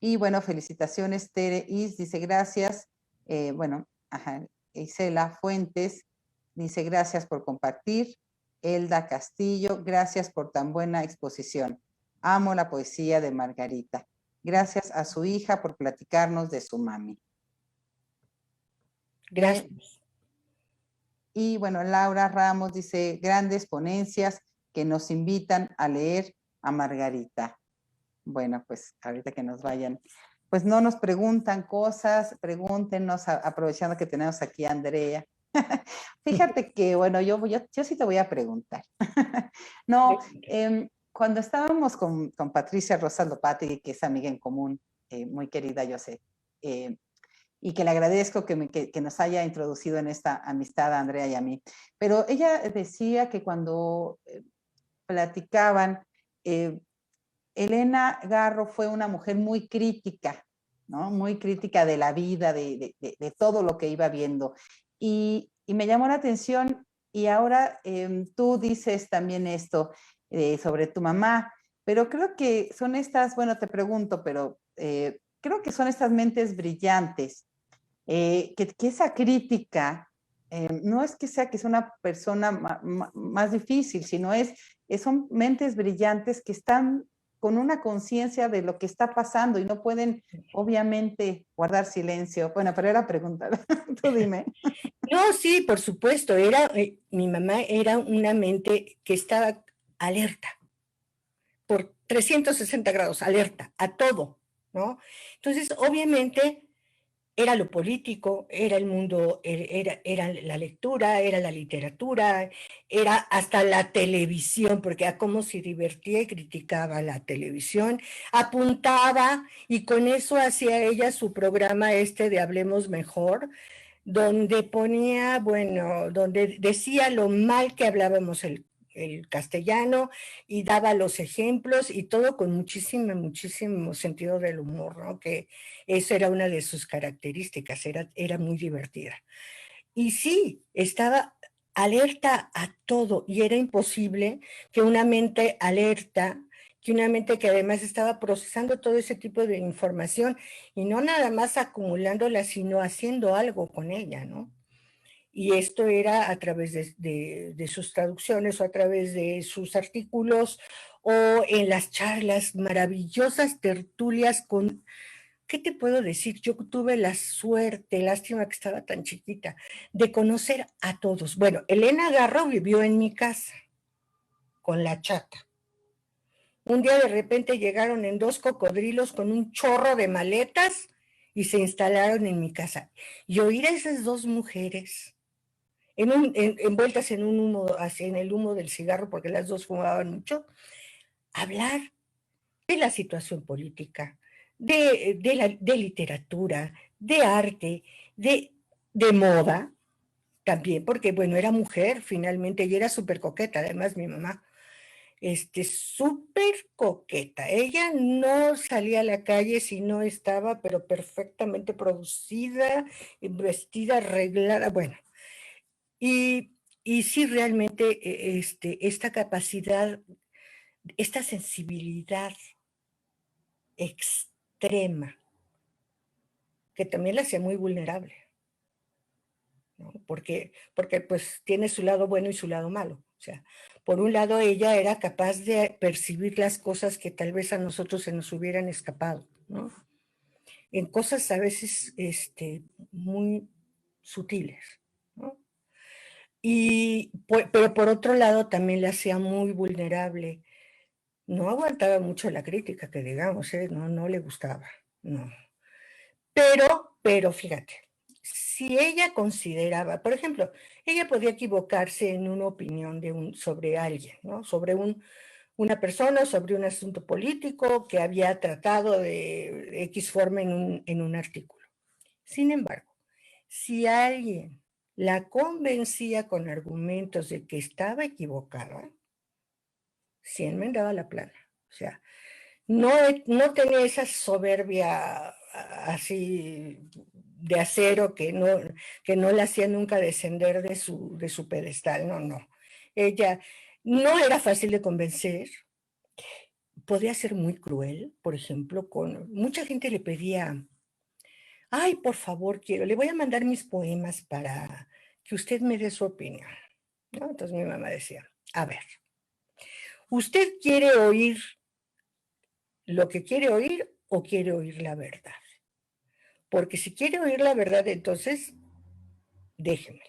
Speaker 1: Y bueno, felicitaciones, Tere Is, dice gracias Bueno, ajá, Isela Fuentes dice, gracias por compartir. Elda Castillo, gracias por tan buena exposición. Amo la poesía de Margarita. Gracias a su hija por platicarnos de su mami.
Speaker 3: Gracias.
Speaker 1: Y bueno, Laura Ramos dice, grandes ponencias que nos invitan a leer a Margarita. Bueno, pues ahorita que nos vayan, pues no nos preguntan cosas, pregúntenos, aprovechando que tenemos aquí a Andrea. Fíjate que, bueno, yo sí te voy a preguntar. No, cuando estábamos con Patricia Rosas Lopati, que es amiga en común, muy querida, yo sé, y que le agradezco que nos haya introducido en esta amistad a Andrea y a mí. Pero ella decía que cuando platicaban, Elena Garro fue una mujer muy crítica, ¿no? Muy crítica de la vida, de todo lo que iba viendo. Y me llamó la atención, y ahora tú dices también esto sobre tu mamá, pero creo que son estas, bueno, te pregunto, pero creo que son estas mentes brillantes, que esa crítica no es que sea una persona más difícil, sino son mentes brillantes que están con una conciencia de lo que está pasando y no pueden, obviamente, guardar silencio. Bueno, pero era pregunta, tú dime.
Speaker 3: No, sí, por supuesto, mi mamá era una mente que estaba alerta, por 360 grados, alerta a todo, ¿no? Entonces, obviamente, era lo político, era el mundo, era la lectura, era la literatura, era hasta la televisión, porque a cómo se divertía y criticaba la televisión, apuntaba y con eso hacía ella su programa de Hablemos Mejor, donde ponía, bueno, donde decía lo mal que hablábamos el castellano y daba los ejemplos y todo con muchísimo sentido del humor, ¿no? Que eso era una de sus características, era muy divertida. Y sí, estaba alerta a todo y era imposible que una mente alerta, que una mente que además estaba procesando todo ese tipo de información y no nada más acumulándola, sino haciendo algo con ella, ¿no? Y esto era a través de sus traducciones o a través de sus artículos o en las charlas, maravillosas tertulias con, ¿qué te puedo decir? Yo tuve la suerte, lástima que estaba tan chiquita, de conocer a todos. Bueno, Elena Garro vivió en mi casa con la chata. Un día de repente llegaron en 2 cocodrilos con un chorro de maletas y se instalaron en mi casa. Y oír a esas 2 mujeres envueltas en un humo, en el humo del cigarro, porque las 2 fumaban mucho, hablar de la situación política, de literatura, de arte, de moda, también, porque bueno, era mujer finalmente y era súper coqueta, además mi mamá, súper coqueta. Ella no salía a la calle si no estaba, pero perfectamente producida, vestida, arreglada, bueno. Y sí, realmente esta capacidad, esta sensibilidad extrema, que también la hacía muy vulnerable, ¿no? Porque pues tiene su lado bueno y su lado malo. O sea, por un lado ella era capaz de percibir las cosas que tal vez a nosotros se nos hubieran escapado, ¿no? En cosas a veces muy sutiles, ¿no? Pero por otro lado también la hacía muy vulnerable. No aguantaba mucho la crítica, que digamos, no le gustaba, no. Pero fíjate, si ella consideraba, por ejemplo, ella podía equivocarse en una opinión sobre alguien, ¿no? Sobre una persona, sobre un asunto político que había tratado de X forma en un artículo. Sin embargo, si alguien la convencía con argumentos de que estaba equivocada, sí enmendaba la plana. O sea, no tenía esa soberbia así de acero que no la hacía nunca descender de su pedestal, no. Ella no era fácil de convencer, podía ser muy cruel, por ejemplo, mucha gente le pedía Ay, por favor, le voy a mandar mis poemas para que usted me dé su opinión, ¿no? Entonces mi mamá decía, a ver, ¿usted quiere oír lo que quiere oír o quiere oír la verdad? Porque si quiere oír la verdad, entonces déjemelo.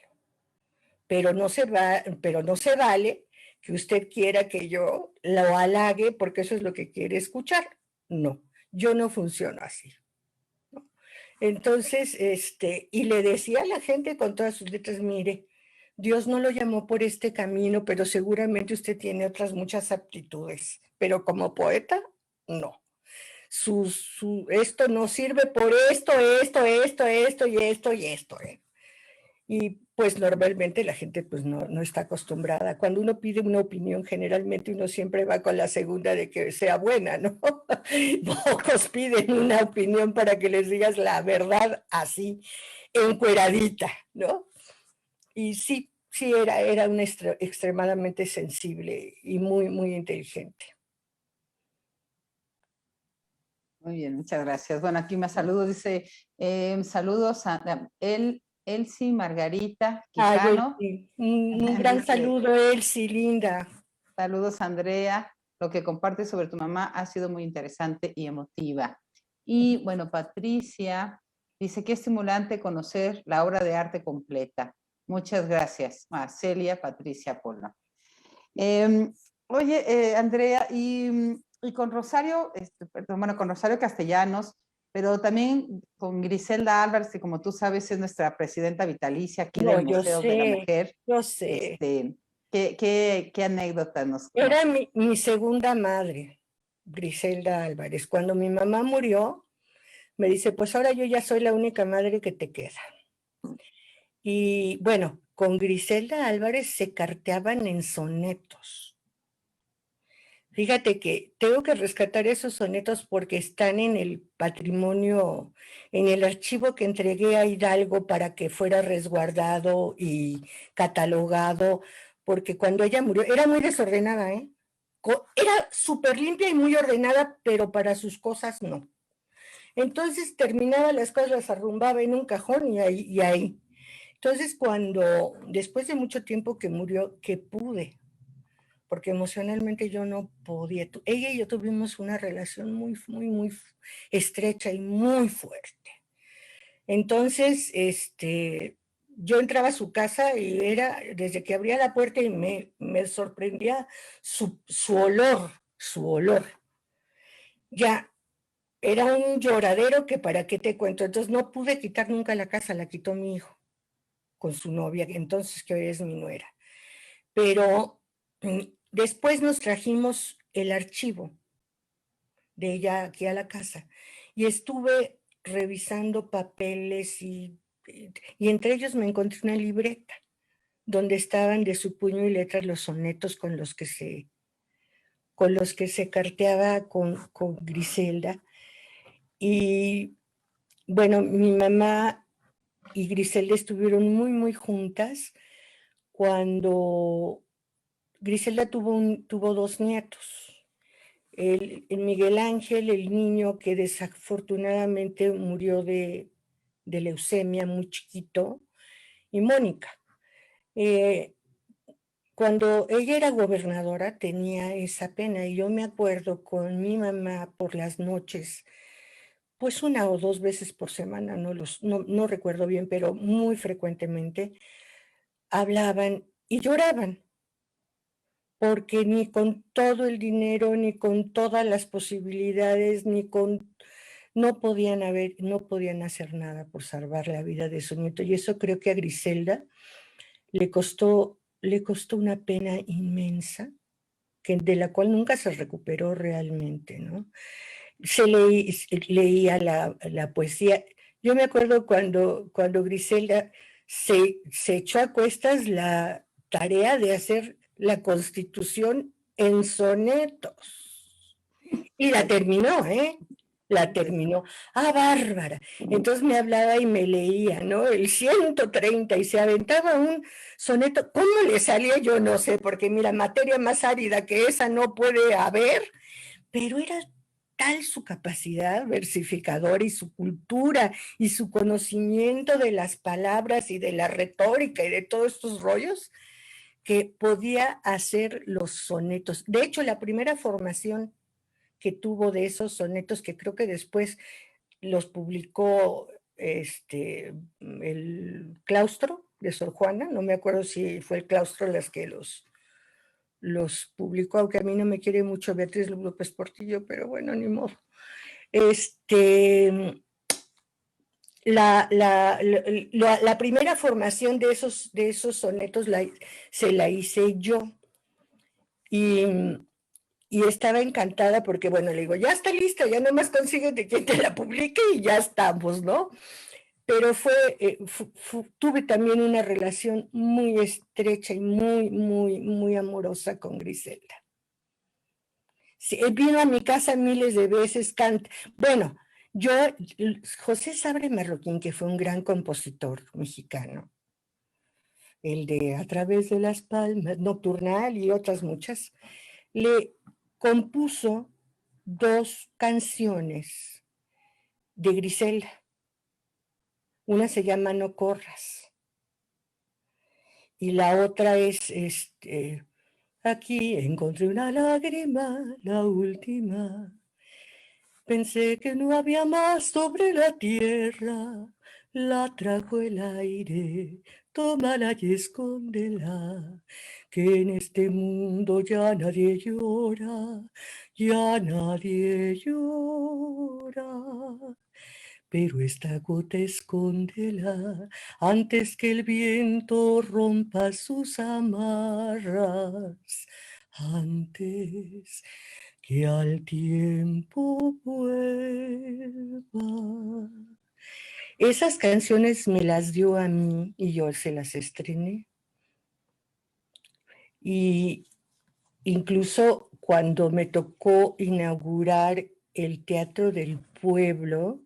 Speaker 3: Pero no se vale que usted quiera que yo lo halague porque eso es lo que quiere escuchar. No, yo no funciono así. ¿No? Entonces, y le decía a la gente con todas sus letras, mire, Dios no lo llamó por este camino, pero seguramente usted tiene otras muchas aptitudes, pero como poeta, no. Esto no sirve por esto y esto y esto. Y pues normalmente la gente pues no está acostumbrada. Cuando uno pide una opinión, generalmente uno siempre va con la segunda de que sea buena, ¿no? Pocos piden una opinión para que les digas la verdad así, encueradita, ¿no? Y sí, era una extremadamente sensible y muy, muy inteligente.
Speaker 1: Muy bien, muchas gracias. Bueno, aquí me saludo, dice, saludos a Elsie Margarita Quijano.
Speaker 3: Ay, un gran saludo, Elsie, linda.
Speaker 1: Saludos, Andrea. Lo que compartes sobre tu mamá ha sido muy interesante y emotiva. Y bueno, Patricia dice, qué estimulante conocer la obra de arte completa. Muchas gracias, Celia Patricia Polo. Oye, Andrea, y con Rosario, con Rosario Castellanos, pero también con Griselda Álvarez, que como tú sabes es nuestra presidenta vitalicia aquí del Museo de la Mujer.
Speaker 3: Yo sé.
Speaker 1: ¿Qué anécdota nos?
Speaker 3: Era mi segunda madre, Griselda Álvarez. Cuando mi mamá murió, me dice, pues ahora yo ya soy la única madre que te queda. Y bueno, con Griselda Álvarez se carteaban en sonetos. Fíjate que tengo que rescatar esos sonetos porque están en el patrimonio, en el archivo que entregué a Hidalgo para que fuera resguardado y catalogado, porque cuando ella murió, era muy desordenada, ¿eh? Era súper limpia y muy ordenada, pero para sus cosas no. Entonces terminaba las cosas, las arrumbaba en un cajón y ahí. Entonces después de mucho tiempo que murió, que pude, porque emocionalmente yo no podía. Ella y yo tuvimos una relación muy, muy, muy estrecha y muy fuerte. Entonces, yo entraba a su casa y era, desde que abría la puerta y me sorprendía su olor. Ya, era un lloradero que para qué te cuento. Entonces no pude quitar nunca la casa, la quitó mi hijo con su novia, entonces que hoy es mi nuera. Pero después nos trajimos el archivo de ella aquí a la casa y estuve revisando papeles y entre ellos me encontré una libreta donde estaban de su puño y letra los sonetos con los que se carteaba con Griselda. Y bueno, mi mamá y Griselda estuvieron muy, muy juntas cuando Griselda tuvo 2 nietos. El Miguel Ángel, el niño que desafortunadamente murió de leucemia muy chiquito, y Mónica. Cuando ella era gobernadora tenía esa pena y yo me acuerdo con mi mamá por las noches, pues 1 o 2 veces por semana, no recuerdo bien, pero muy frecuentemente hablaban y lloraban, porque ni con todo el dinero, ni con todas las posibilidades, no podían hacer nada por salvar la vida de su nieto. Y eso creo que a Griselda le costó una pena inmensa, de la cual nunca se recuperó realmente, ¿no? Leía la poesía. Yo me acuerdo cuando Griselda se echó a cuestas la tarea de hacer la Constitución en sonetos. Y la terminó, ¿eh? La terminó. ¡Ah, bárbara! Entonces me hablaba y me leía, ¿no? El 130 y se aventaba un soneto. ¿Cómo le salía? Yo no sé, porque mira, materia más árida que esa no puede haber, pero era tal su capacidad versificadora y su cultura y su conocimiento de las palabras y de la retórica y de todos estos rollos, que podía hacer los sonetos. De hecho, la primera formación que tuvo de esos sonetos, que creo que después los publicó el claustro de Sor Juana, no me acuerdo si fue el claustro las que los publicó, aunque a mí no me quiere mucho Beatriz López Portillo, pero bueno, ni modo. La primera formación de esos sonetos se la hice yo, y estaba encantada porque, bueno, le digo, ya está lista, ya nomás consigues de quien te la publique y ya estamos, ¿no? Pero tuve también una relación muy estrecha y muy, muy, muy amorosa con Griselda. Sí, vino a mi casa miles de veces, bueno, José Sabre Marroquín, que fue un gran compositor mexicano, el de A través de las palmas, Nocturnal y otras muchas, le compuso 2 canciones de Griselda. Una se llama No corras y la otra es aquí encontré una lágrima, la última. Pensé que no había más sobre la tierra, la trajo el aire, tómala y escóndela, que en este mundo ya nadie llora, ya nadie llora. Pero esta gota escóndela antes que el viento rompa sus amarras, antes que al tiempo vuelva. Esas canciones me las dio a mí y yo se las estrené. Y incluso cuando me tocó inaugurar el Teatro del Pueblo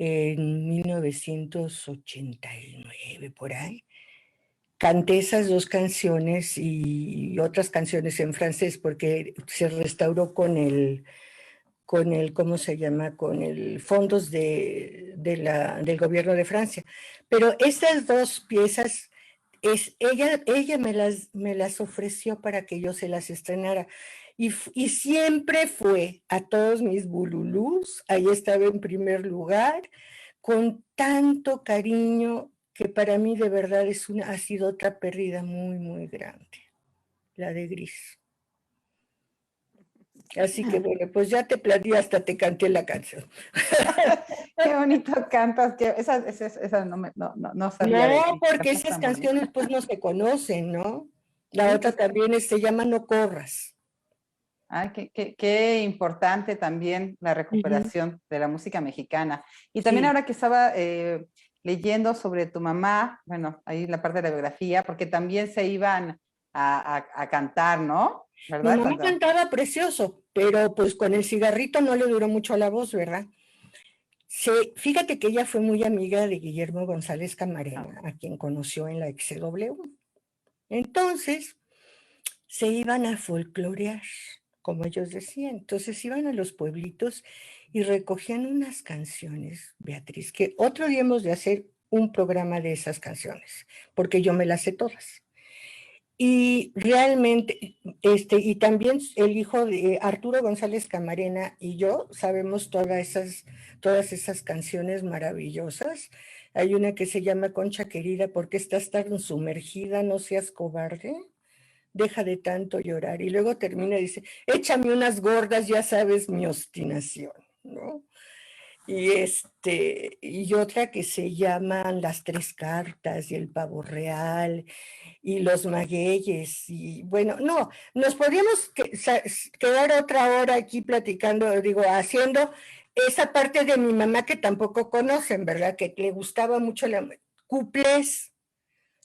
Speaker 3: en 1989, por ahí, canté esas 2 canciones y otras canciones en francés porque se restauró con el ¿cómo se llama? Con el fondos del gobierno de Francia. Pero estas 2 piezas, ella me las ofreció para que yo se las estrenara. Y siempre fue a todos mis bululús, ahí estaba en primer lugar, con tanto cariño que para mí de verdad ha sido otra pérdida muy, muy grande, la de Gris. Así que bueno, pues ya te planeé, hasta te canté la canción.
Speaker 1: Qué bonito cantas, que esa no sabía de ti.
Speaker 3: Porque esas canciones pues no se conocen, ¿no? La
Speaker 1: Sí,
Speaker 3: otra también se llama No corras.
Speaker 1: Ah, qué importante también la recuperación de la música mexicana. Y también ahora que estaba leyendo sobre tu mamá, bueno, ahí la parte de la biografía, porque también se iban a cantar, ¿no? ¿Verdad?
Speaker 3: Mi mamá cantaba precioso, pero pues con el cigarrito no le duró mucho la voz, ¿verdad? Fíjate que ella fue muy amiga de Guillermo González Camarena, a quien conoció en la XW. Entonces, se iban a folclorear, como ellos decían. Entonces iban a los pueblitos y recogían unas canciones, Beatriz, que otro día hemos de hacer un programa de esas canciones, porque yo me las sé todas. Y realmente, y también el hijo de Arturo González Camarena y yo sabemos todas esas canciones maravillosas. Hay una que se llama Concha Querida, ¿por qué estás tan sumergida? No seas cobarde. Deja de tanto llorar. Y luego termina y dice, échame unas gordas, ya sabes mi obstinación, ¿no? Y otra que se llaman Las 3 cartas y El pavo real y Los magueyes. Y bueno, no, nos podríamos quedar otra hora aquí platicando, digo, haciendo esa parte de mi mamá que tampoco conocen, ¿verdad? Que le gustaba mucho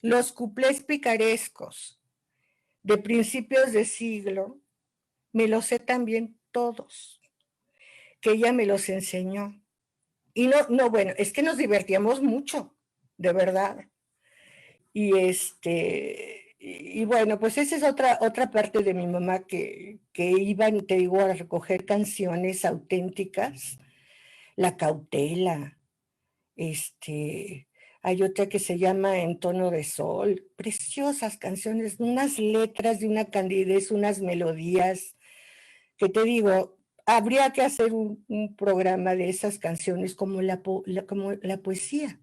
Speaker 3: los cuplés picarescos de principios de siglo, me los sé también todos, que ella me los enseñó. Y bueno, es que nos divertíamos mucho, de verdad. Y Y bueno, pues esa es otra parte de mi mamá que iban, te digo, a recoger canciones auténticas. La Cautela, hay otra que se llama En tono de sol, preciosas canciones, unas letras de una candidez, unas melodías, que te digo, habría que hacer un programa de esas canciones como como la poesía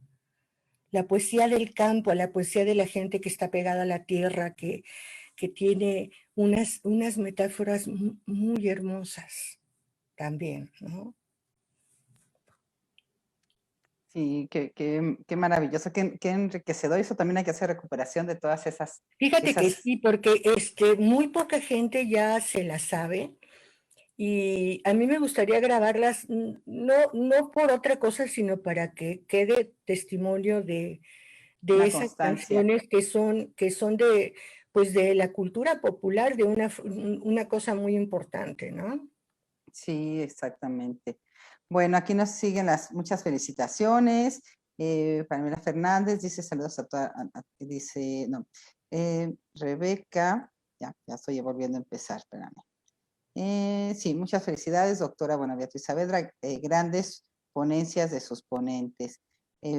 Speaker 3: del campo, la poesía de la gente que está pegada a la tierra, que tiene unas metáforas muy hermosas también, ¿no?
Speaker 1: Sí, qué maravilloso, qué enriquecedor. Eso también hay que hacer recuperación de todas
Speaker 3: Fíjate que
Speaker 1: esas.
Speaker 3: sí, porque muy poca gente ya se la sabe y a mí me gustaría grabarlas, no por otra cosa, sino para que quede testimonio de
Speaker 1: Una
Speaker 3: esas
Speaker 1: constancia.
Speaker 3: canciones que son de, pues de la cultura popular, de una cosa muy importante, ¿no?
Speaker 1: Sí, exactamente. Bueno, aquí nos siguen muchas felicitaciones. Pamela Fernández dice saludos a toda, dice, no, Rebeca, ya estoy volviendo a empezar, espérame. Sí, muchas felicidades, doctora Beatriz Saavedra, grandes ponencias de sus ponentes.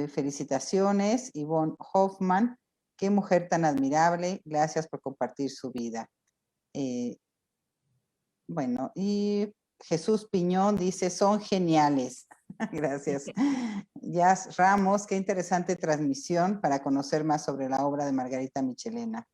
Speaker 1: Felicitaciones, Ivonne Hoffman, qué mujer tan admirable, gracias por compartir su vida. Bueno, y Jesús Piñón dice, son geniales. Gracias. Jazz Ramos, qué interesante transmisión para conocer más sobre la obra de Margarita Michelena.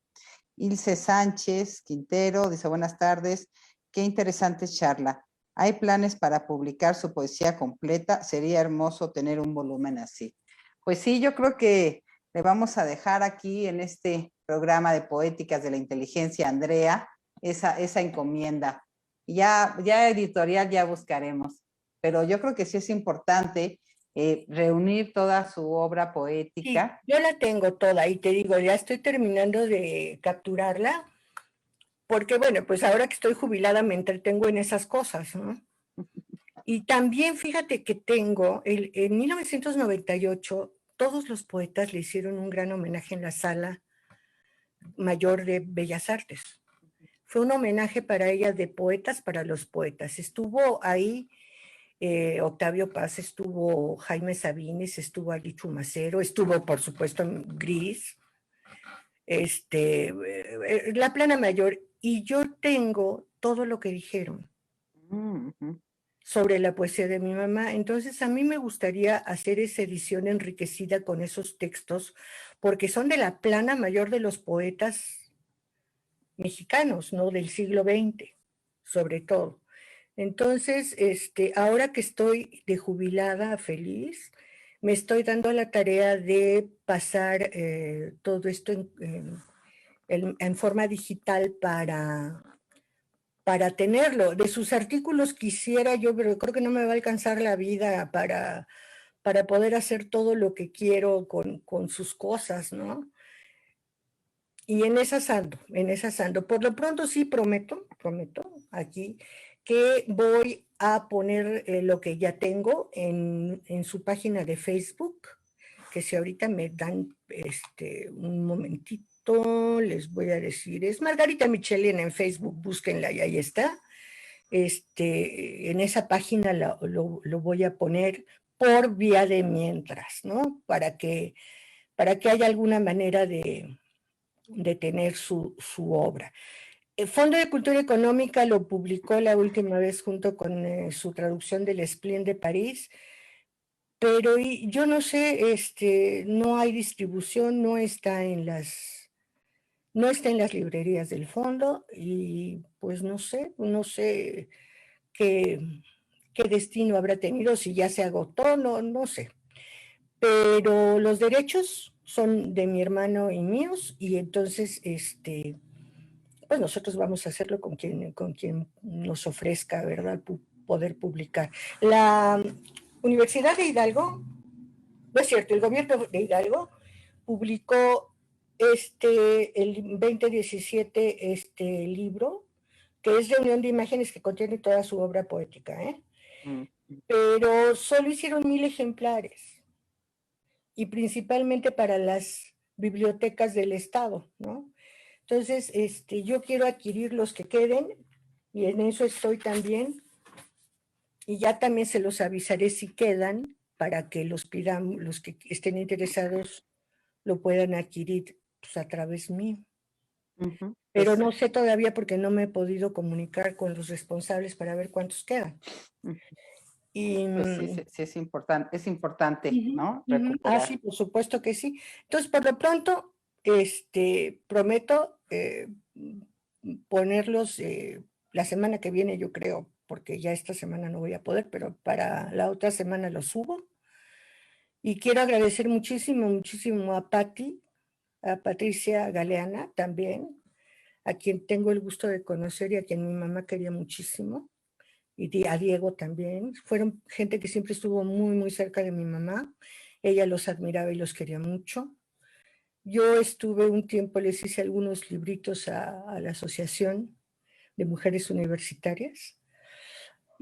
Speaker 1: Ilse Sánchez Quintero dice, buenas tardes, qué interesante charla. ¿Hay planes para publicar su poesía completa? Sería hermoso tener un volumen así. Pues sí, yo creo que le vamos a dejar aquí en este programa de Poéticas de la Inteligencia, Andrea, esa encomienda. Ya editorial ya buscaremos, pero yo creo que sí es importante reunir toda su obra
Speaker 3: Sí,
Speaker 1: poética.
Speaker 3: yo la tengo toda y te digo, ya estoy terminando de capturarla, porque bueno, pues ahora que estoy jubilada me entretengo en esas cosas, ¿no? Y también fíjate que en 1998, todos los poetas le hicieron un gran homenaje en la Sala Mayor de Bellas Artes. Fue un homenaje para ella de poetas para los poetas. Estuvo ahí Octavio Paz, estuvo Jaime Sabines, estuvo Ali Chumacero, estuvo por supuesto Gris, la Plana Mayor, y yo tengo todo lo que dijeron sobre la poesía de mi mamá. Entonces a mí me gustaría hacer esa edición enriquecida con esos textos, porque son de la Plana Mayor de los poetas mexicanos, ¿no? Del siglo XX, sobre todo. Entonces, ahora que estoy de jubilada feliz, me estoy dando la tarea de pasar todo esto en forma digital para tenerlo. De sus artículos quisiera yo, pero creo que no me va a alcanzar la vida para poder hacer todo lo que quiero con sus cosas, ¿no? Y en esas ando. Por lo pronto sí prometo aquí que voy a poner lo que ya tengo en su página de Facebook, que si ahorita me dan un momentito, les voy a decir, es Margarita Michelena en Facebook, búsquenla y ahí está. En esa página lo voy a poner por vía de mientras, ¿no? Para que haya alguna manera de tener su obra. El Fondo de Cultura Económica lo publicó la última vez junto con su traducción del Esplén de París, pero yo no sé, no hay distribución, no está en las librerías del fondo y pues no sé qué destino habrá tenido, si ya se agotó, no sé. Pero los derechos son de mi hermano y míos y entonces pues nosotros vamos a hacerlo con quien nos ofrezca, ¿verdad? Poder publicar. La Universidad de Hidalgo, no es cierto, el gobierno de Hidalgo publicó el 2017 este libro, que es Reunión de Imágenes, que contiene toda su obra poética, ¿eh? Pero solo hicieron 1000 ejemplares, y principalmente para las bibliotecas del Estado, ¿no? Entonces, yo quiero adquirir los que queden y en eso estoy también. Y ya también se los avisaré si quedan para que los pidan, los que estén interesados lo puedan adquirir pues, a través mío. Pero no sé todavía porque no me he podido comunicar con los responsables para ver cuántos quedan. Y,
Speaker 1: pues sí es importante, ¿no?
Speaker 3: Ah,
Speaker 1: Recuperar.
Speaker 3: sí, por supuesto que sí. Entonces, por lo pronto, prometo ponerlos la semana que viene, yo creo, porque ya esta semana no voy a poder, pero para la otra semana los subo. Y quiero agradecer muchísimo, muchísimo a Patti, a Patricia Galeana también, a quien tengo el gusto de conocer y a quien mi mamá quería muchísimo, y a Diego también. Fueron gente que siempre estuvo muy, muy cerca de mi mamá. Ella los admiraba y los quería mucho. Yo estuve un tiempo, les hice algunos libritos a la Asociación de Mujeres Universitarias,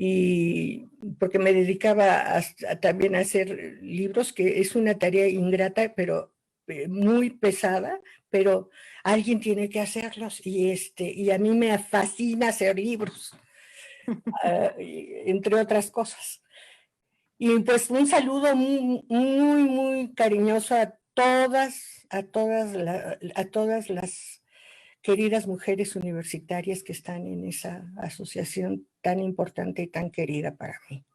Speaker 3: y porque me dedicaba también a hacer libros, que es una tarea ingrata, pero muy pesada, pero alguien tiene que hacerlos, y a mí me fascina hacer libros, entre otras cosas. Y pues un saludo muy, muy, muy cariñoso a todas las queridas mujeres universitarias que están en esa asociación tan importante y tan querida para mí.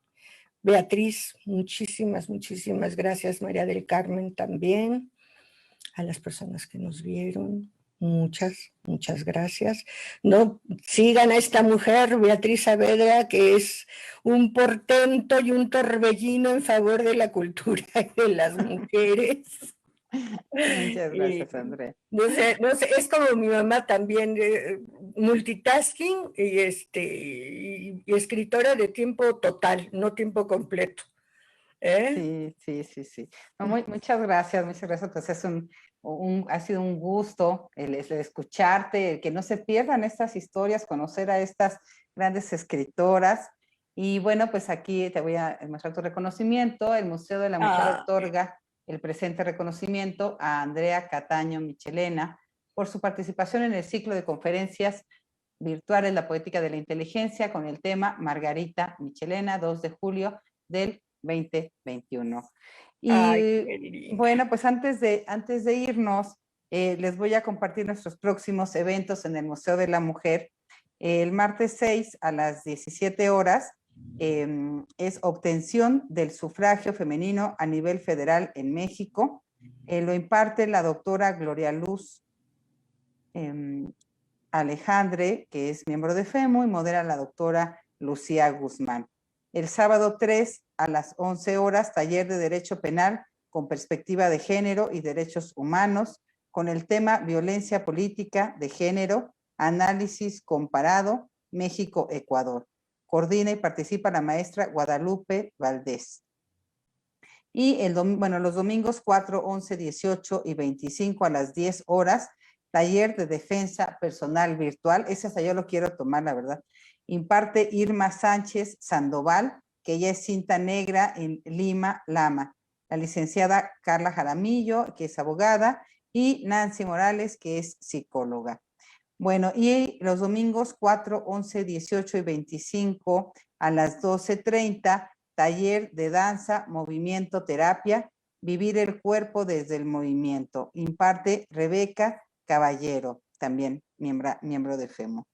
Speaker 3: Beatriz, muchísimas, muchísimas gracias. María del Carmen también. A las personas que nos vieron, muchas, muchas gracias. No sigan a esta mujer, Beatriz Saavedra, que es un portento y un torbellino en favor de la cultura y de las mujeres.
Speaker 1: Muchas gracias, Andrea.
Speaker 3: No sé, es como mi mamá también, multitasking y escritora de tiempo total, no tiempo completo.
Speaker 1: Sí. No, muchas gracias, pues ha sido un gusto el escucharte, el que no se pierdan estas historias, conocer a estas grandes escritoras. Y bueno, pues aquí te voy a mostrar tu reconocimiento. El Museo de la Mujer otorga el presente reconocimiento a Andrea Cataño Michelena por su participación en el ciclo de conferencias virtuales La Poética de la Inteligencia con el tema Margarita Michelena, 2 de julio del 2021. Y bueno, pues antes de irnos, les voy a compartir nuestros próximos eventos en el Museo de la Mujer. El martes 6 a las 17 horas es obtención del sufragio femenino a nivel federal en México. Lo imparte la doctora Gloria Luz Alejandre, que es miembro de FEMU, y modera la doctora Lucía Guzmán. El sábado 3 a las 11 horas, taller de Derecho Penal con perspectiva de género y derechos humanos, con el tema Violencia Política de Género, análisis comparado, México-Ecuador. Coordina y participa la maestra Guadalupe Valdés. Y los domingos 4, 11, 18 y 25 a las 10 horas, taller de defensa personal virtual. Ese hasta yo lo quiero tomar, la verdad. Imparte Irma Sánchez Sandoval, que ella es cinta negra en Lima, Lama. La licenciada Carla Jaramillo, que es abogada, y Nancy Morales, que es psicóloga. Bueno, y los domingos 4, 11, 18 y 25 a las 12:30, taller de danza, movimiento, terapia, vivir el cuerpo desde el movimiento. Imparte Rebeca Caballero, también miembro de FEMU.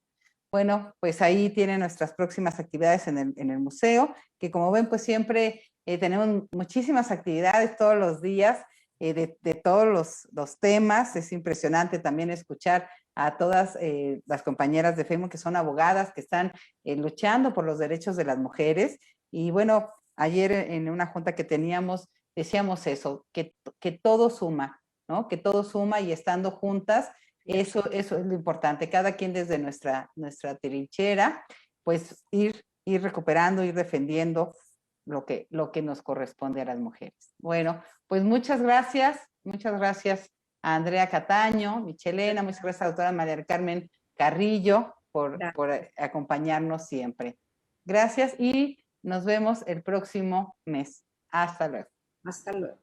Speaker 1: Bueno, pues ahí tienen nuestras próximas actividades en el museo, que como ven, pues siempre tenemos muchísimas actividades todos los días, de todos los temas. Es impresionante también escuchar a todas las compañeras de FEMU que son abogadas, que están luchando por los derechos de las mujeres. Y bueno, ayer en una junta que teníamos, decíamos eso, que todo suma, ¿no? Que todo suma, y estando juntas, eso es lo importante. Cada quien desde nuestra trinchera, pues ir recuperando, ir defendiendo lo que nos corresponde a las mujeres. Bueno, pues muchas gracias a Andrea Cataño Michelena, muchas gracias a la doctora María del Carmen Carrillo por acompañarnos siempre. Gracias y nos vemos el próximo mes. Hasta luego.
Speaker 2: Hasta luego.